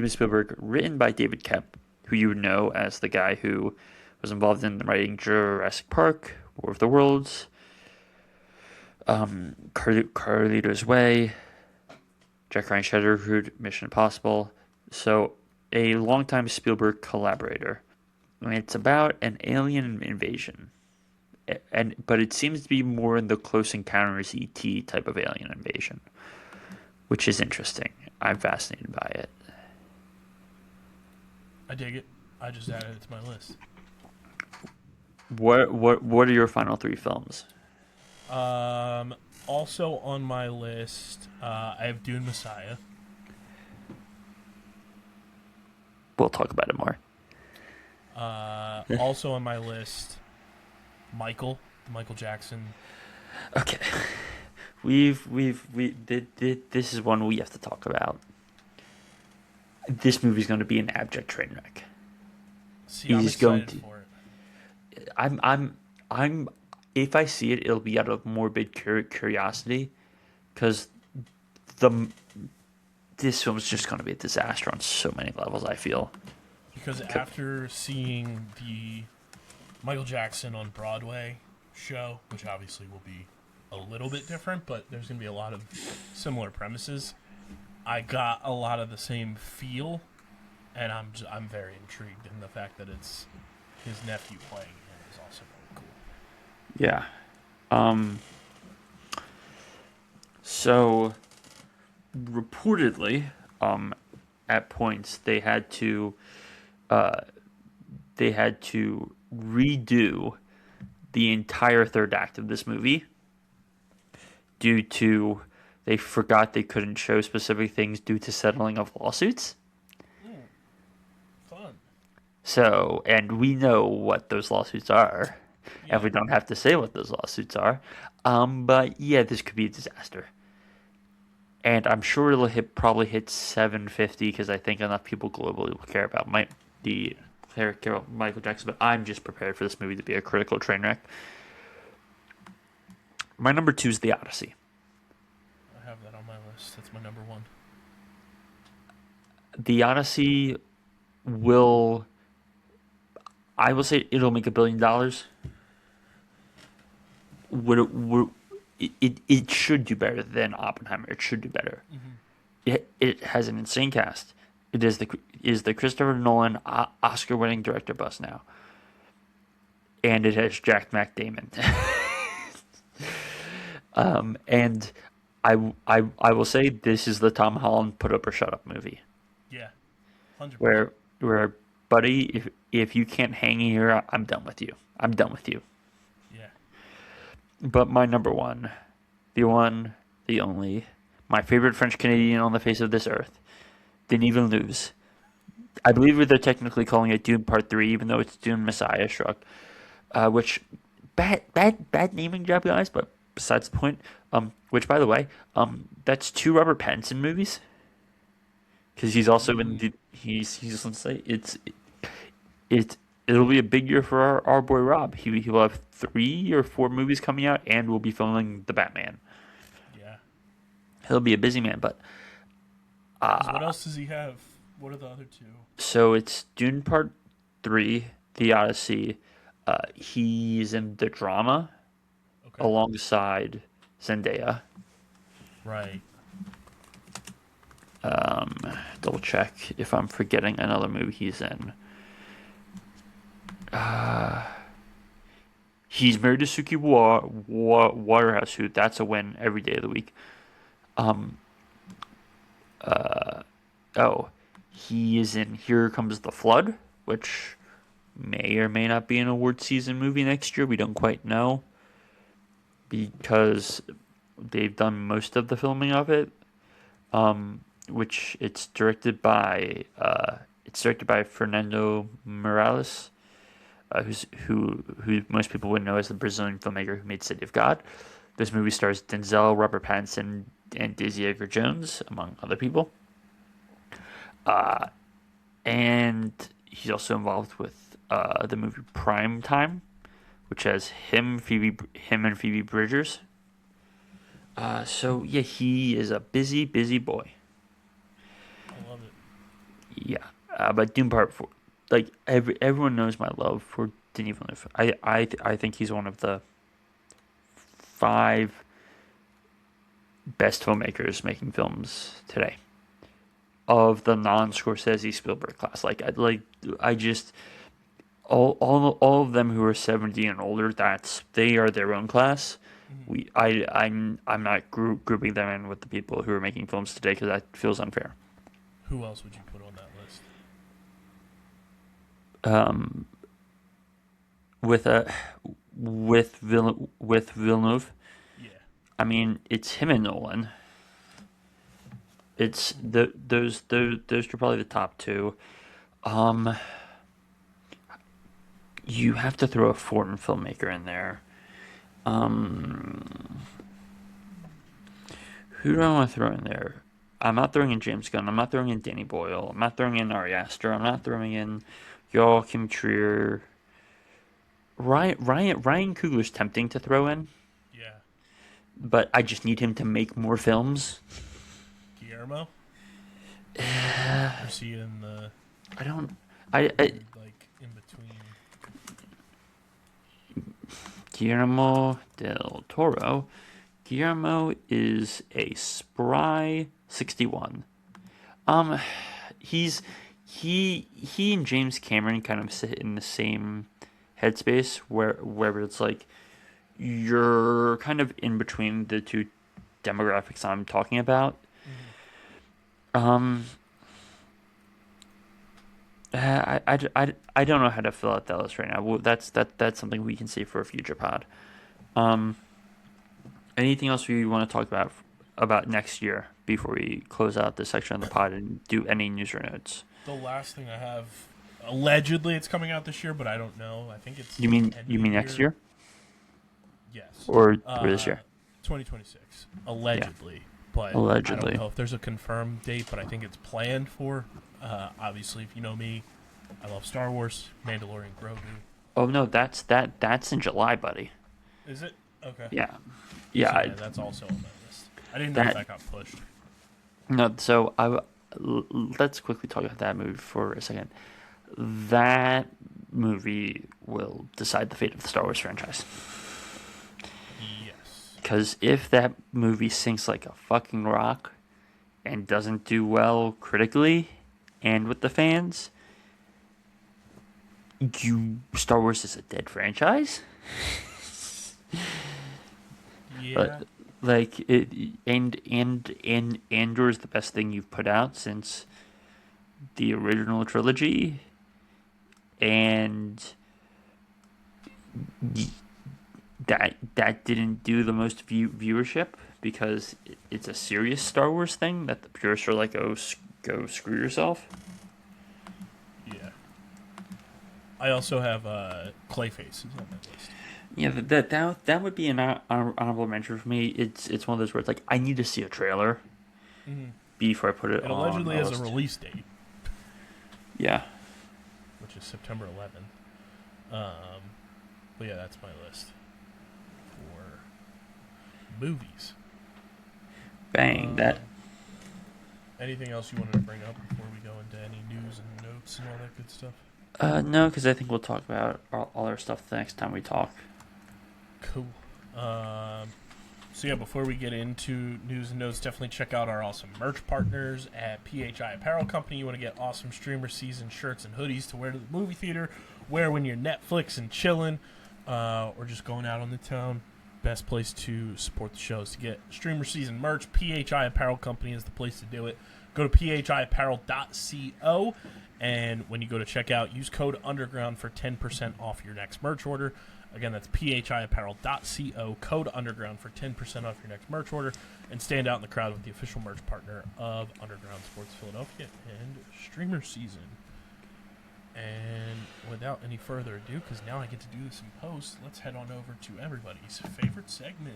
Spielberg, written by David Koepp, who you know as the guy who was involved in writing Jurassic Park, War of the Worlds, Carlito's Way, Jack Ryan Shatterhood, Mission Impossible. So, a longtime Spielberg collaborator. And it's about an alien invasion. But it seems to be more in the Close Encounters E.T. type of alien invasion, which is interesting. I'm fascinated by it. I dig it. I just added it to my list. What are your final 3 films? Also on my list, I have Dune Messiah. We'll talk about it more. Also on my list, Michael Jackson. Okay. This is one we have to talk about. This movie's going to be an abject train wreck. See, I'm excited for it. I'm if I see it, it'll be out of morbid curiosity, because this film's just going to be a disaster on so many levels, I feel. Because after seeing the Michael Jackson on Broadway show, which obviously will be a little bit different, but there's going to be a lot of similar premises, I got a lot of the same feel, and I'm very intrigued in the fact that it's his nephew playing him is also very cool. Yeah. So reportedly, at points they had to redo the entire third act of this movie due to they forgot they couldn't show specific things due to settling of lawsuits. Fun. So, and we know what those lawsuits are, and we don't have to say what those lawsuits are. But yeah, this could be a disaster. And I'm sure it'll probably hit 750, because I think enough people globally will care about Michael Jackson. But I'm just prepared for this movie to be a critical train wreck. My number 2 is The Odyssey. I have that on my list. That's my number 1. The Odyssey I will say it'll make $1 billion. It should do better than Oppenheimer. It should do better. Mm-hmm. It has an insane cast. It is the Christopher Nolan Oscar-winning director bus now, and it has Jack McDamon. And I will say this is the Tom Holland put up or shut up movie. Yeah, 100%. Where buddy, if you can't hang here, I'm done with you. I'm done with you. Yeah. But my number 1, the one, the only, my favorite French Canadian on the face of this earth, Denis Villeneuve. I believe they're technically calling it Dune Part 3, even though it's Dune Messiah struck. Which bad naming job, guys. But besides the point. Which, by the way, that's 2 Robert Pattinson movies. Because he's also in the let's say it'll be a big year for our boy Rob. He will have 3 or 4 movies coming out, and we'll be filming the Batman. Yeah, he'll be a busy man. But what else does he have? What are the other 2? So it's Dune Part 3, The Odyssey. He's in the drama alongside Zendaya. Right. Double check if I'm forgetting another movie he's in. He's married to Suki Waterhouse, who that's a win every day of the week. He is in Here Comes the Flood, which may or may not be an award season movie next year. We don't quite know, because they've done most of the filming of it. Which it's directed by Fernando Morales, who most people would know as the Brazilian filmmaker who made City of God. This movie stars Denzel, Robert Pattinson, and Daisy Edgar Jones, among other people. And he's also involved with the movie Prime Time, which has him and Phoebe Bridgers. So yeah, he is a busy boy. I love it. Yeah, but Dune Part 4, like everyone knows my love for Denis Villeneuve. I think he's one of the 5 best filmmakers making films today, of the non-Scorsese Spielberg class. I just all of them who are 70 and older, they are their own class. I'm not grouping them in with the people who are making films today, because that feels unfair. Who else would you put on that list? With Villeneuve. Yeah. I mean, it's him and Nolan. It's those are probably the top 2. you have to throw a foreign filmmaker in there. Who do I want to throw in there? I'm not throwing in James Gunn. I'm not throwing in Danny Boyle. I'm not throwing in Ari Aster. I'm not throwing in Joachim Trier. Ryan Coogler's tempting to throw in, Yeah. but I just need him to make more films. Guillermo? Or is he in the... I don't... like, in between... Guillermo del Toro. Guillermo is a spry 61. He and James Cameron kind of sit in the same headspace where it's like you're kind of in between the two demographics I'm talking about. I don't know how to fill out that list right now. Well, that's something we can save for a future pod. Anything else we want to talk about next year before we close out this section of the pod and do any news or notes? The last thing I have, allegedly it's coming out this year, but I don't know. I think it's... You mean next year? Yes. Or this year? 2026. Allegedly. Yeah. But allegedly. I don't know if there's a confirmed date, but I think it's planned for. Obviously, if you know me, I love Star Wars, Mandalorian, Grogu. Oh no, that's in July, buddy. Is it? Okay. Yeah. So, yeah, that's also on my list. I didn't know if that got pushed. No, so let's quickly talk about that movie for a second. That movie will decide the fate of the Star Wars franchise. Yes. Because if that movie sinks like a fucking rock and doesn't do well critically and with the fans, Star Wars is a dead franchise. Yeah. Like it, and Andor is the best thing you've put out since the original trilogy, and that didn't do the most viewership because it's a serious Star Wars thing that the purists are like, go screw yourself. Yeah. I also have Clayface is on my list. Yeah, that would be an honorable mention for me. It's one of those where it's like I need to see a trailer before I put it on. It allegedly has a release date. Yeah. Which is September 11th. But yeah, that's my list for movies. Bang, that. Anything else you wanted to bring up before we go into any news and notes and all that good stuff? No, because I think we'll talk about all our stuff the next time we talk. Cool. So yeah, before we get into news and notes, definitely check out our awesome merch partners at PHI Apparel Company. You want to get awesome StreamerSZN shirts and hoodies to wear to the movie theater, wear when you're Netflix and chilling, or just going out on the town. Best place to support the show is to get StreamerSZN merch. PHI Apparel Company is the place to do it. Go to phiapparel.co, and when you go to checkout, use code UNDERGROUND for 10% off your next merch order. Again, that's phiapparel.co, code UNDERGROUND for 10% off your next merch order, and stand out in the crowd with the official merch partner of Underground Sports Philadelphia and StreamerSZN. And without any further ado, because now I get to do this in post, let's head on over to everybody's favorite segment.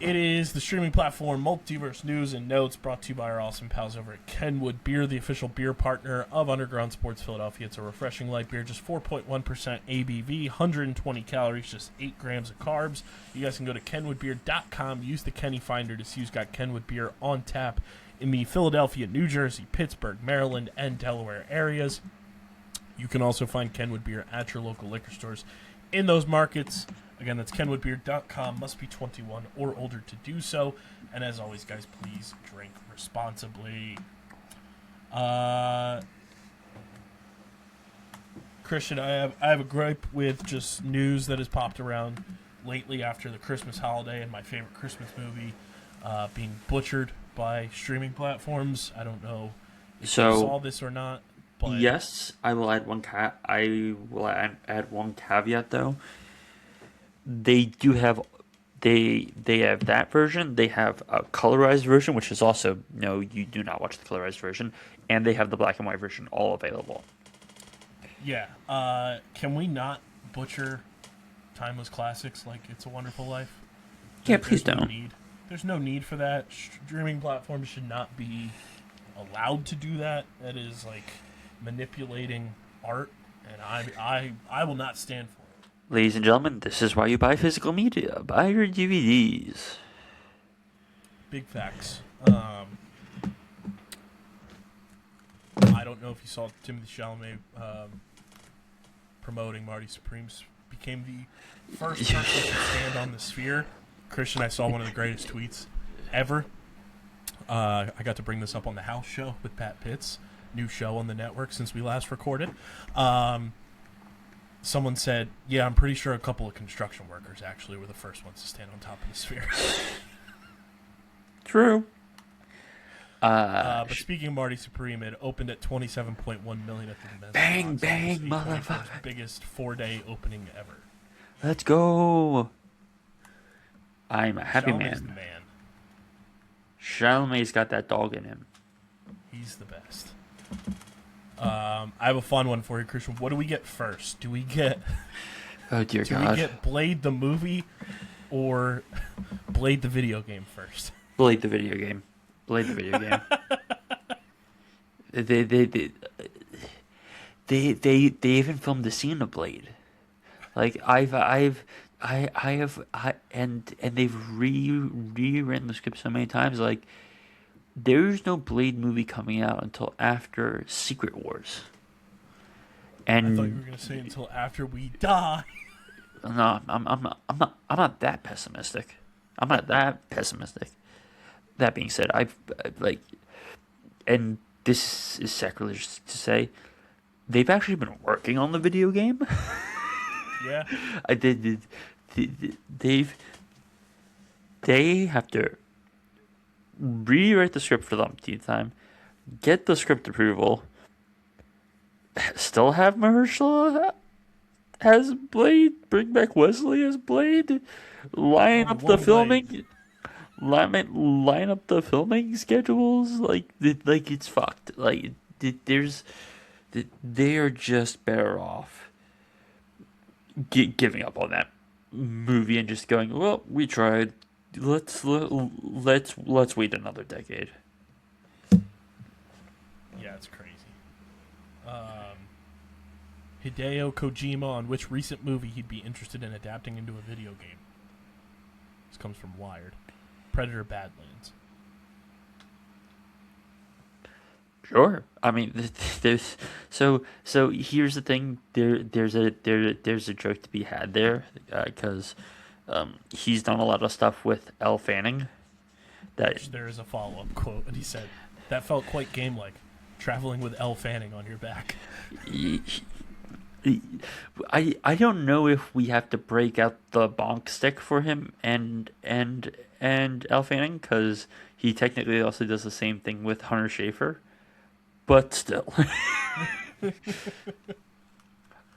It is the Streaming Platform Multiverse News and Notes, brought to you by our awesome pals over at Kenwood Beer, the official beer partner of Underground Sports Philadelphia. It's a refreshing light beer, just 4.1% ABV, 120 calories, just 8 grams of carbs. You guys can go to kenwoodbeer.com, use the Kenny Finder to see who's got Kenwood Beer on tap in the Philadelphia, New Jersey, Pittsburgh, Maryland, and Delaware areas. You can also find Kenwood Beer at your local liquor stores in those markets. Again, that's kenwoodbeer.com. Must be 21 or older to do so. And as always, guys, please drink responsibly. Christian, I have a gripe with just news that has popped around lately after the Christmas holiday and my favorite Christmas movie being butchered by streaming platforms. I don't know if So, you saw this or not, but yes, I will add one caveat though. They do have they have that version. They have a colorized version, which is also no, you do not watch the colorized version, and they have the black and white version all available. yeah. Can we not butcher timeless classics like It's a Wonderful Life? Yeah, please don't. There's no need for that. Streaming platforms should not be allowed to do that. That is like manipulating art, and I will not stand for it. Ladies and gentlemen, this is why you buy physical media. Buy your DVDs. Big facts. I don't know if you saw Timothée Chalamet promoting Marty Supreme's became the first person to stand on the sphere. Christian, I saw one of the greatest tweets ever. I got to bring this up on the house show with Pat Pitts, new show on the network since we last recorded. Someone said, yeah, I'm pretty sure a couple of construction workers actually were the first ones to stand on top of the sphere. True. But speaking of Marty Supreme, it opened at $27.1 million at the Bang, bang, motherfucker. Biggest 4-day opening ever. Let's go. I'm a happy Chalamet's the man. man. Chalamet's got that dog in him. He's the best. I have a fun one for you, Christian. What do we get first? Do we get Oh dear do God. we get Blade the movie or Blade the video game first? Blade the video game. Blade the video game. They even filmed the scene of Blade. Like and they've rewritten the script so many times. Like there's no Blade movie coming out until after Secret Wars. And I thought you were gonna say until after we die. no, I'm not that pessimistic. I'm not that pessimistic. That being said, I've like, and this is sacrilege to say, they've actually been working on the video game. Yeah. They have to rewrite the script for the umpteenth time, get the script approval, still have Mahershala as Blade, bring back Wesley as Blade, line up the filming, line up the filming schedules. Like it's fucked. Like they are just better off giving up on that movie and just going, well, we tried. Let's wait another decade. Yeah, it's crazy. Hideo Kojima on which recent movie he'd be interested in adapting into a video game. This comes from Wired. Predator Badlands. Sure. I mean, there's so here's the thing. There's a joke to be had there because he's done a lot of stuff with Elle Fanning. That There is a follow-up quote, and he said, "That felt quite game-like, traveling with Elle Fanning on your back." I don't know if we have to break out the bonk stick for him and Elle Fanning because he technically also does the same thing with Hunter Schafer, but still.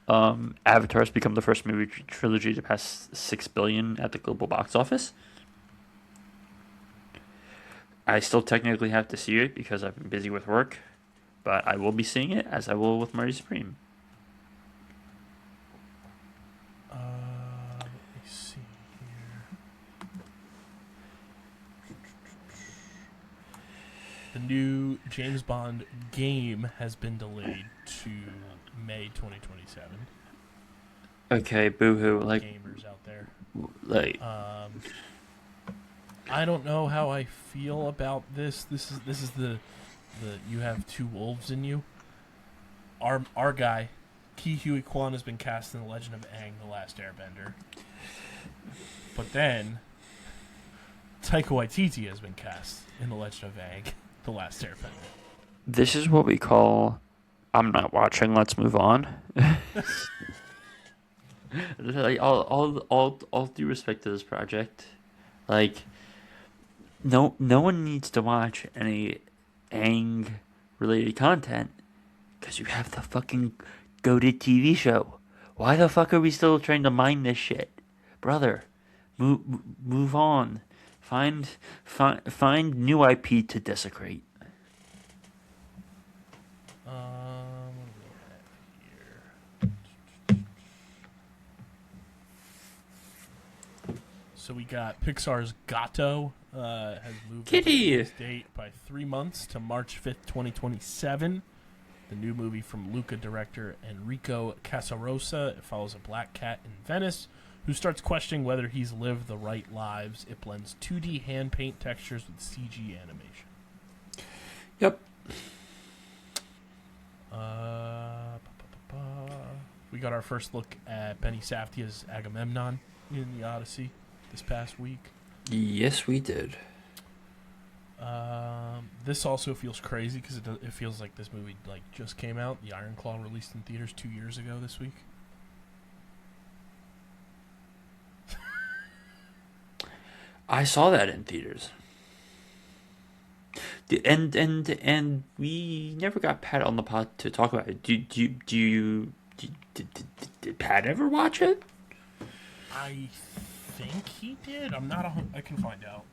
Avatar has become the first movie trilogy to pass $6 billion at the global box office. I still technically have to see it because I've been busy with work, but I will be seeing it as I will with Marty Supreme. Let me see here. The new James Bond game has been delayed to May 2027. Okay, boo-hoo. Like, Gamers out there. like, I don't know how I feel about this. This is the you have two wolves in you. Our guy, Ki Huy Kwan, has been cast in The Legend of Aang: The Last Airbender. But then Taika Waititi has been cast in The Legend of Aang: The Last Airbender. this is what we call, I'm not watching, let's move on. Like, all due respect to this project, like, no one needs to watch any Aang related content because you have the fucking goated TV show. Why the fuck are we still trying to mine this shit, brother? Move on. Find new IP to desecrate. What do we have here? So we got Pixar's Gato has moved its date by 3 months to March 5th, 2027. The new movie from Luca director Enrico Casarosa. It follows a black cat in Venice who starts questioning whether he's lived the right lives. It blends 2D hand paint textures with CG animation. Yep. We got our first look at Benny Safdie's Agamemnon in the Odyssey this past week. Yes, we did. This also feels crazy because it feels like this movie just came out. The Iron Claw released in theaters 2 years ago this week. I saw that in theaters. And we never got Pat on the pod to talk about it. Did Pat ever watch it? I think he did. I'm not. I can find out.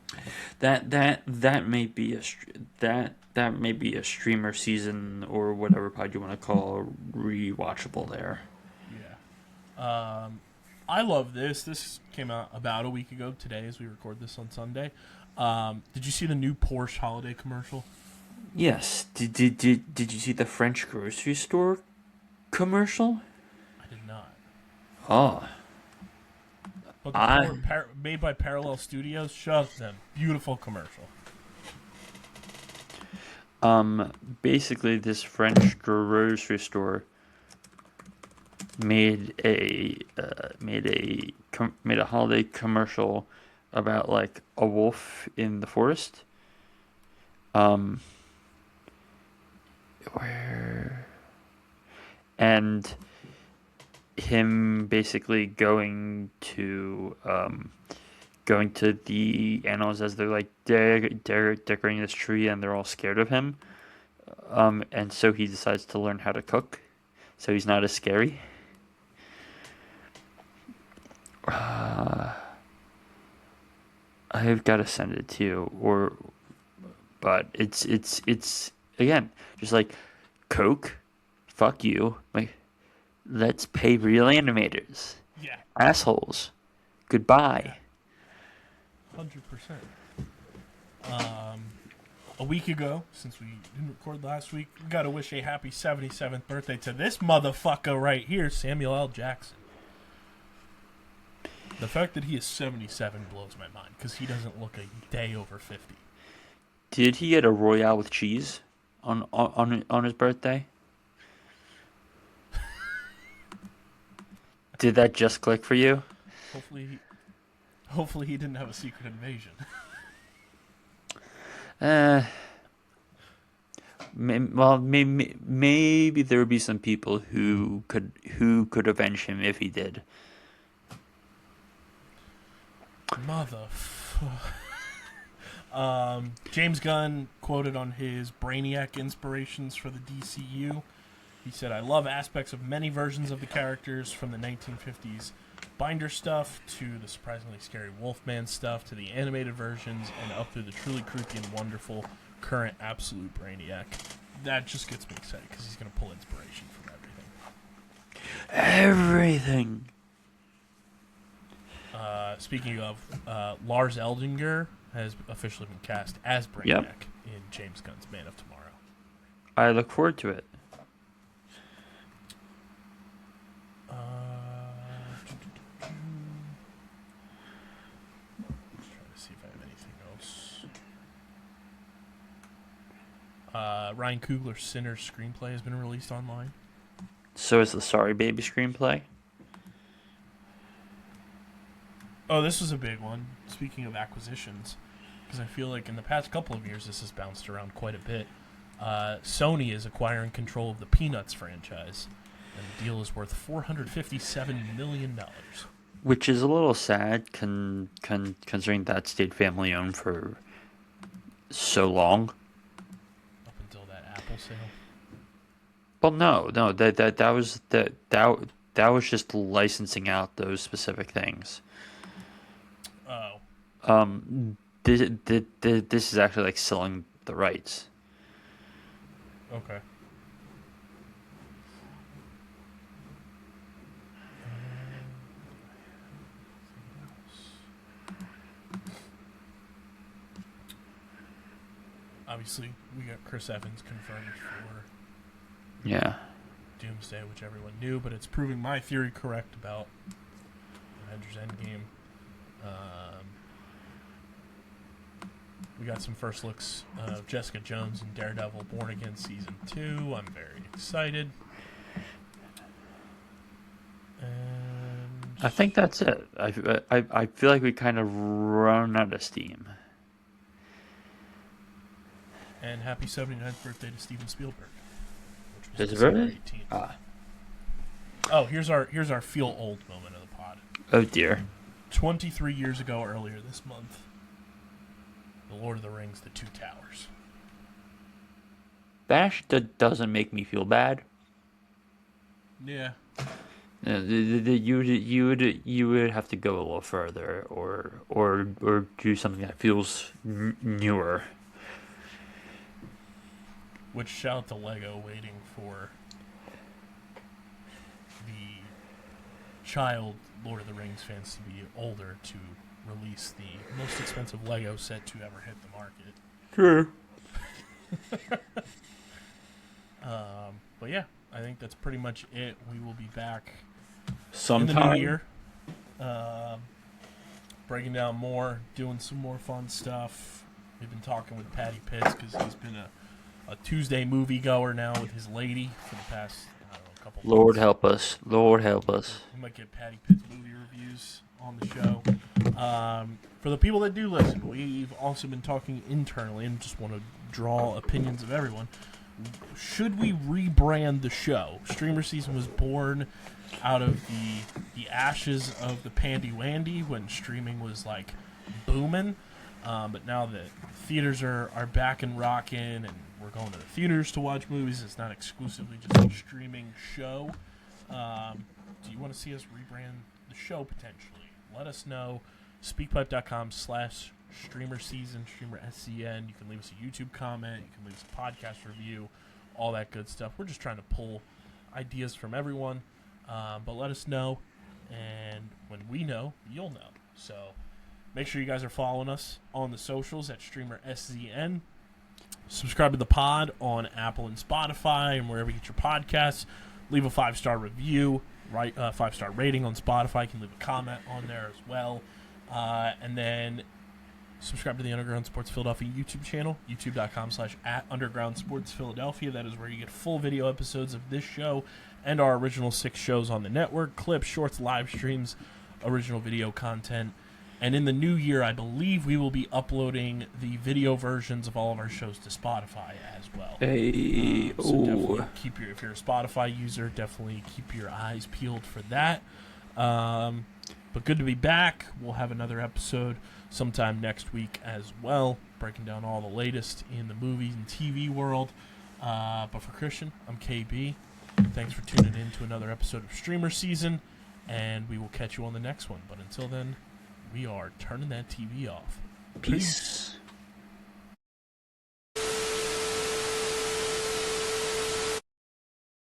That may be a StreamerSZN or whatever pod you want to call rewatchable there. Yeah. I love this. This came out about a week ago today as we record this on Sunday. Did you see the new Porsche holiday commercial? Yes. Did you see the French grocery store commercial? I did not. Oh. But the made by Parallel Studios, shove them. Beautiful commercial. Basically, this French grocery store made a holiday commercial about like a wolf in the forest. And him basically going to the animals as they're like decorating this tree, and they're all scared of him. And so he decides to learn how to cook, so he's not as scary. I've got to send it to you, but it's again just like Coke, fuck you, like let's pay real animators. Yeah. Assholes. Goodbye. 100%. A week ago, since we didn't record last week, we got to wish a happy 77th birthday to this motherfucker right here, Samuel L. Jackson. The fact that he is 77 blows my mind, because he doesn't look a day over 50. Did he get a Royale with cheese on his birthday? Did that just click for you? Hopefully he didn't have a secret invasion. Maybe there would be some people who could avenge him if he did. James Gunn quoted on his Brainiac inspirations for the DCU. He said, "I love aspects of many versions of the characters, from the 1950s Binder stuff to the surprisingly scary Wolfman stuff to the animated versions and up through the truly creepy and wonderful current absolute Brainiac." That just gets me excited because he's going to pull inspiration from everything. Speaking of, Lars Eldinger has officially been cast as Brainiac in James Gunn's Man of Tomorrow. I look forward to it. Ryan Coogler's Sinners screenplay has been released online. So is the Sorry Baby screenplay? Oh, this was a big one. Speaking of acquisitions, because I feel like in the past couple of years this has bounced around quite a bit. Sony is acquiring control of the Peanuts franchise, and the deal is worth $457 million. Which is a little sad, considering that stayed family-owned for so long. Up until that Apple sale. Well, no, that was just licensing out those specific things. Oh. This is actually like selling the rights. Okay. Obviously, we got Chris Evans confirmed for Yeah. Doomsday, which everyone knew, but it's proving my theory correct about Avengers Endgame. We got some first looks of Jessica Jones and Daredevil Born Again Season 2. I'm very excited. And I think that's it. I feel like we kind of run out of steam. And happy 79th birthday to Steven Spielberg. Which was Is it December really? 18th. Ah. Oh, here's our feel old moment of the pod. Oh dear. 23 years ago earlier this month, The Lord of the Rings, The Two Towers. That actually doesn't make me feel bad. Yeah. You would have to go a little further, or do something that feels newer. Which, shout out to Lego waiting for the child Lord of the Rings fans to be older to release the most expensive Lego set to ever hit the market. Sure. But yeah, I think that's pretty much it. We will be back Sometime. in the new year, breaking down more, doing some more fun stuff. We've been talking with Patty Pitts because he's been a Tuesday movie goer now with his lady for the past, I don't know, couple Lord months. help us. Lord help us. We might get Patty Pitts movie reviews on the show. For the people that do listen, we've also been talking internally and just want to draw opinions of everyone. Should we rebrand the show? StreamerSZN was born out of the ashes of the Pandy Wandy when streaming was like booming. But now that theaters are back and rocking and we're going to the theaters to watch movies, it's not exclusively just a streaming show. Do you want to see us rebrand the show potentially? Let us know. Speakpipe.com/StreamerSZN, StreamerSZN. You can leave us a YouTube comment. You can leave us a podcast review. All that good stuff. We're just trying to pull ideas from everyone. But let us know. And when we know, you'll know. So make sure you guys are following us on the socials at StreamerSZN. Subscribe to the pod on Apple and Spotify and wherever you get your podcasts. Leave a 5-star review, write a 5-star rating on Spotify. You can leave a comment on there as well. And then subscribe to the Underground Sports Philadelphia YouTube channel, youtube.com/@UndergroundSportsPhiladelphia. That is where you get full video episodes of this show and our original 6 shows on the network, clips, shorts, live streams, original video content. And in the new year, I believe we will be uploading the video versions of all of our shows to Spotify as well. Hey, So definitely if you're a Spotify user, definitely keep your eyes peeled for that. But good to be back. We'll have another episode sometime next week as well, breaking down all the latest in the movies and TV world. But for Christian, I'm KB. Thanks for tuning in to another episode of StreamerSZN, and we will catch you on the next one. But until then, we are turning that TV off. Peace.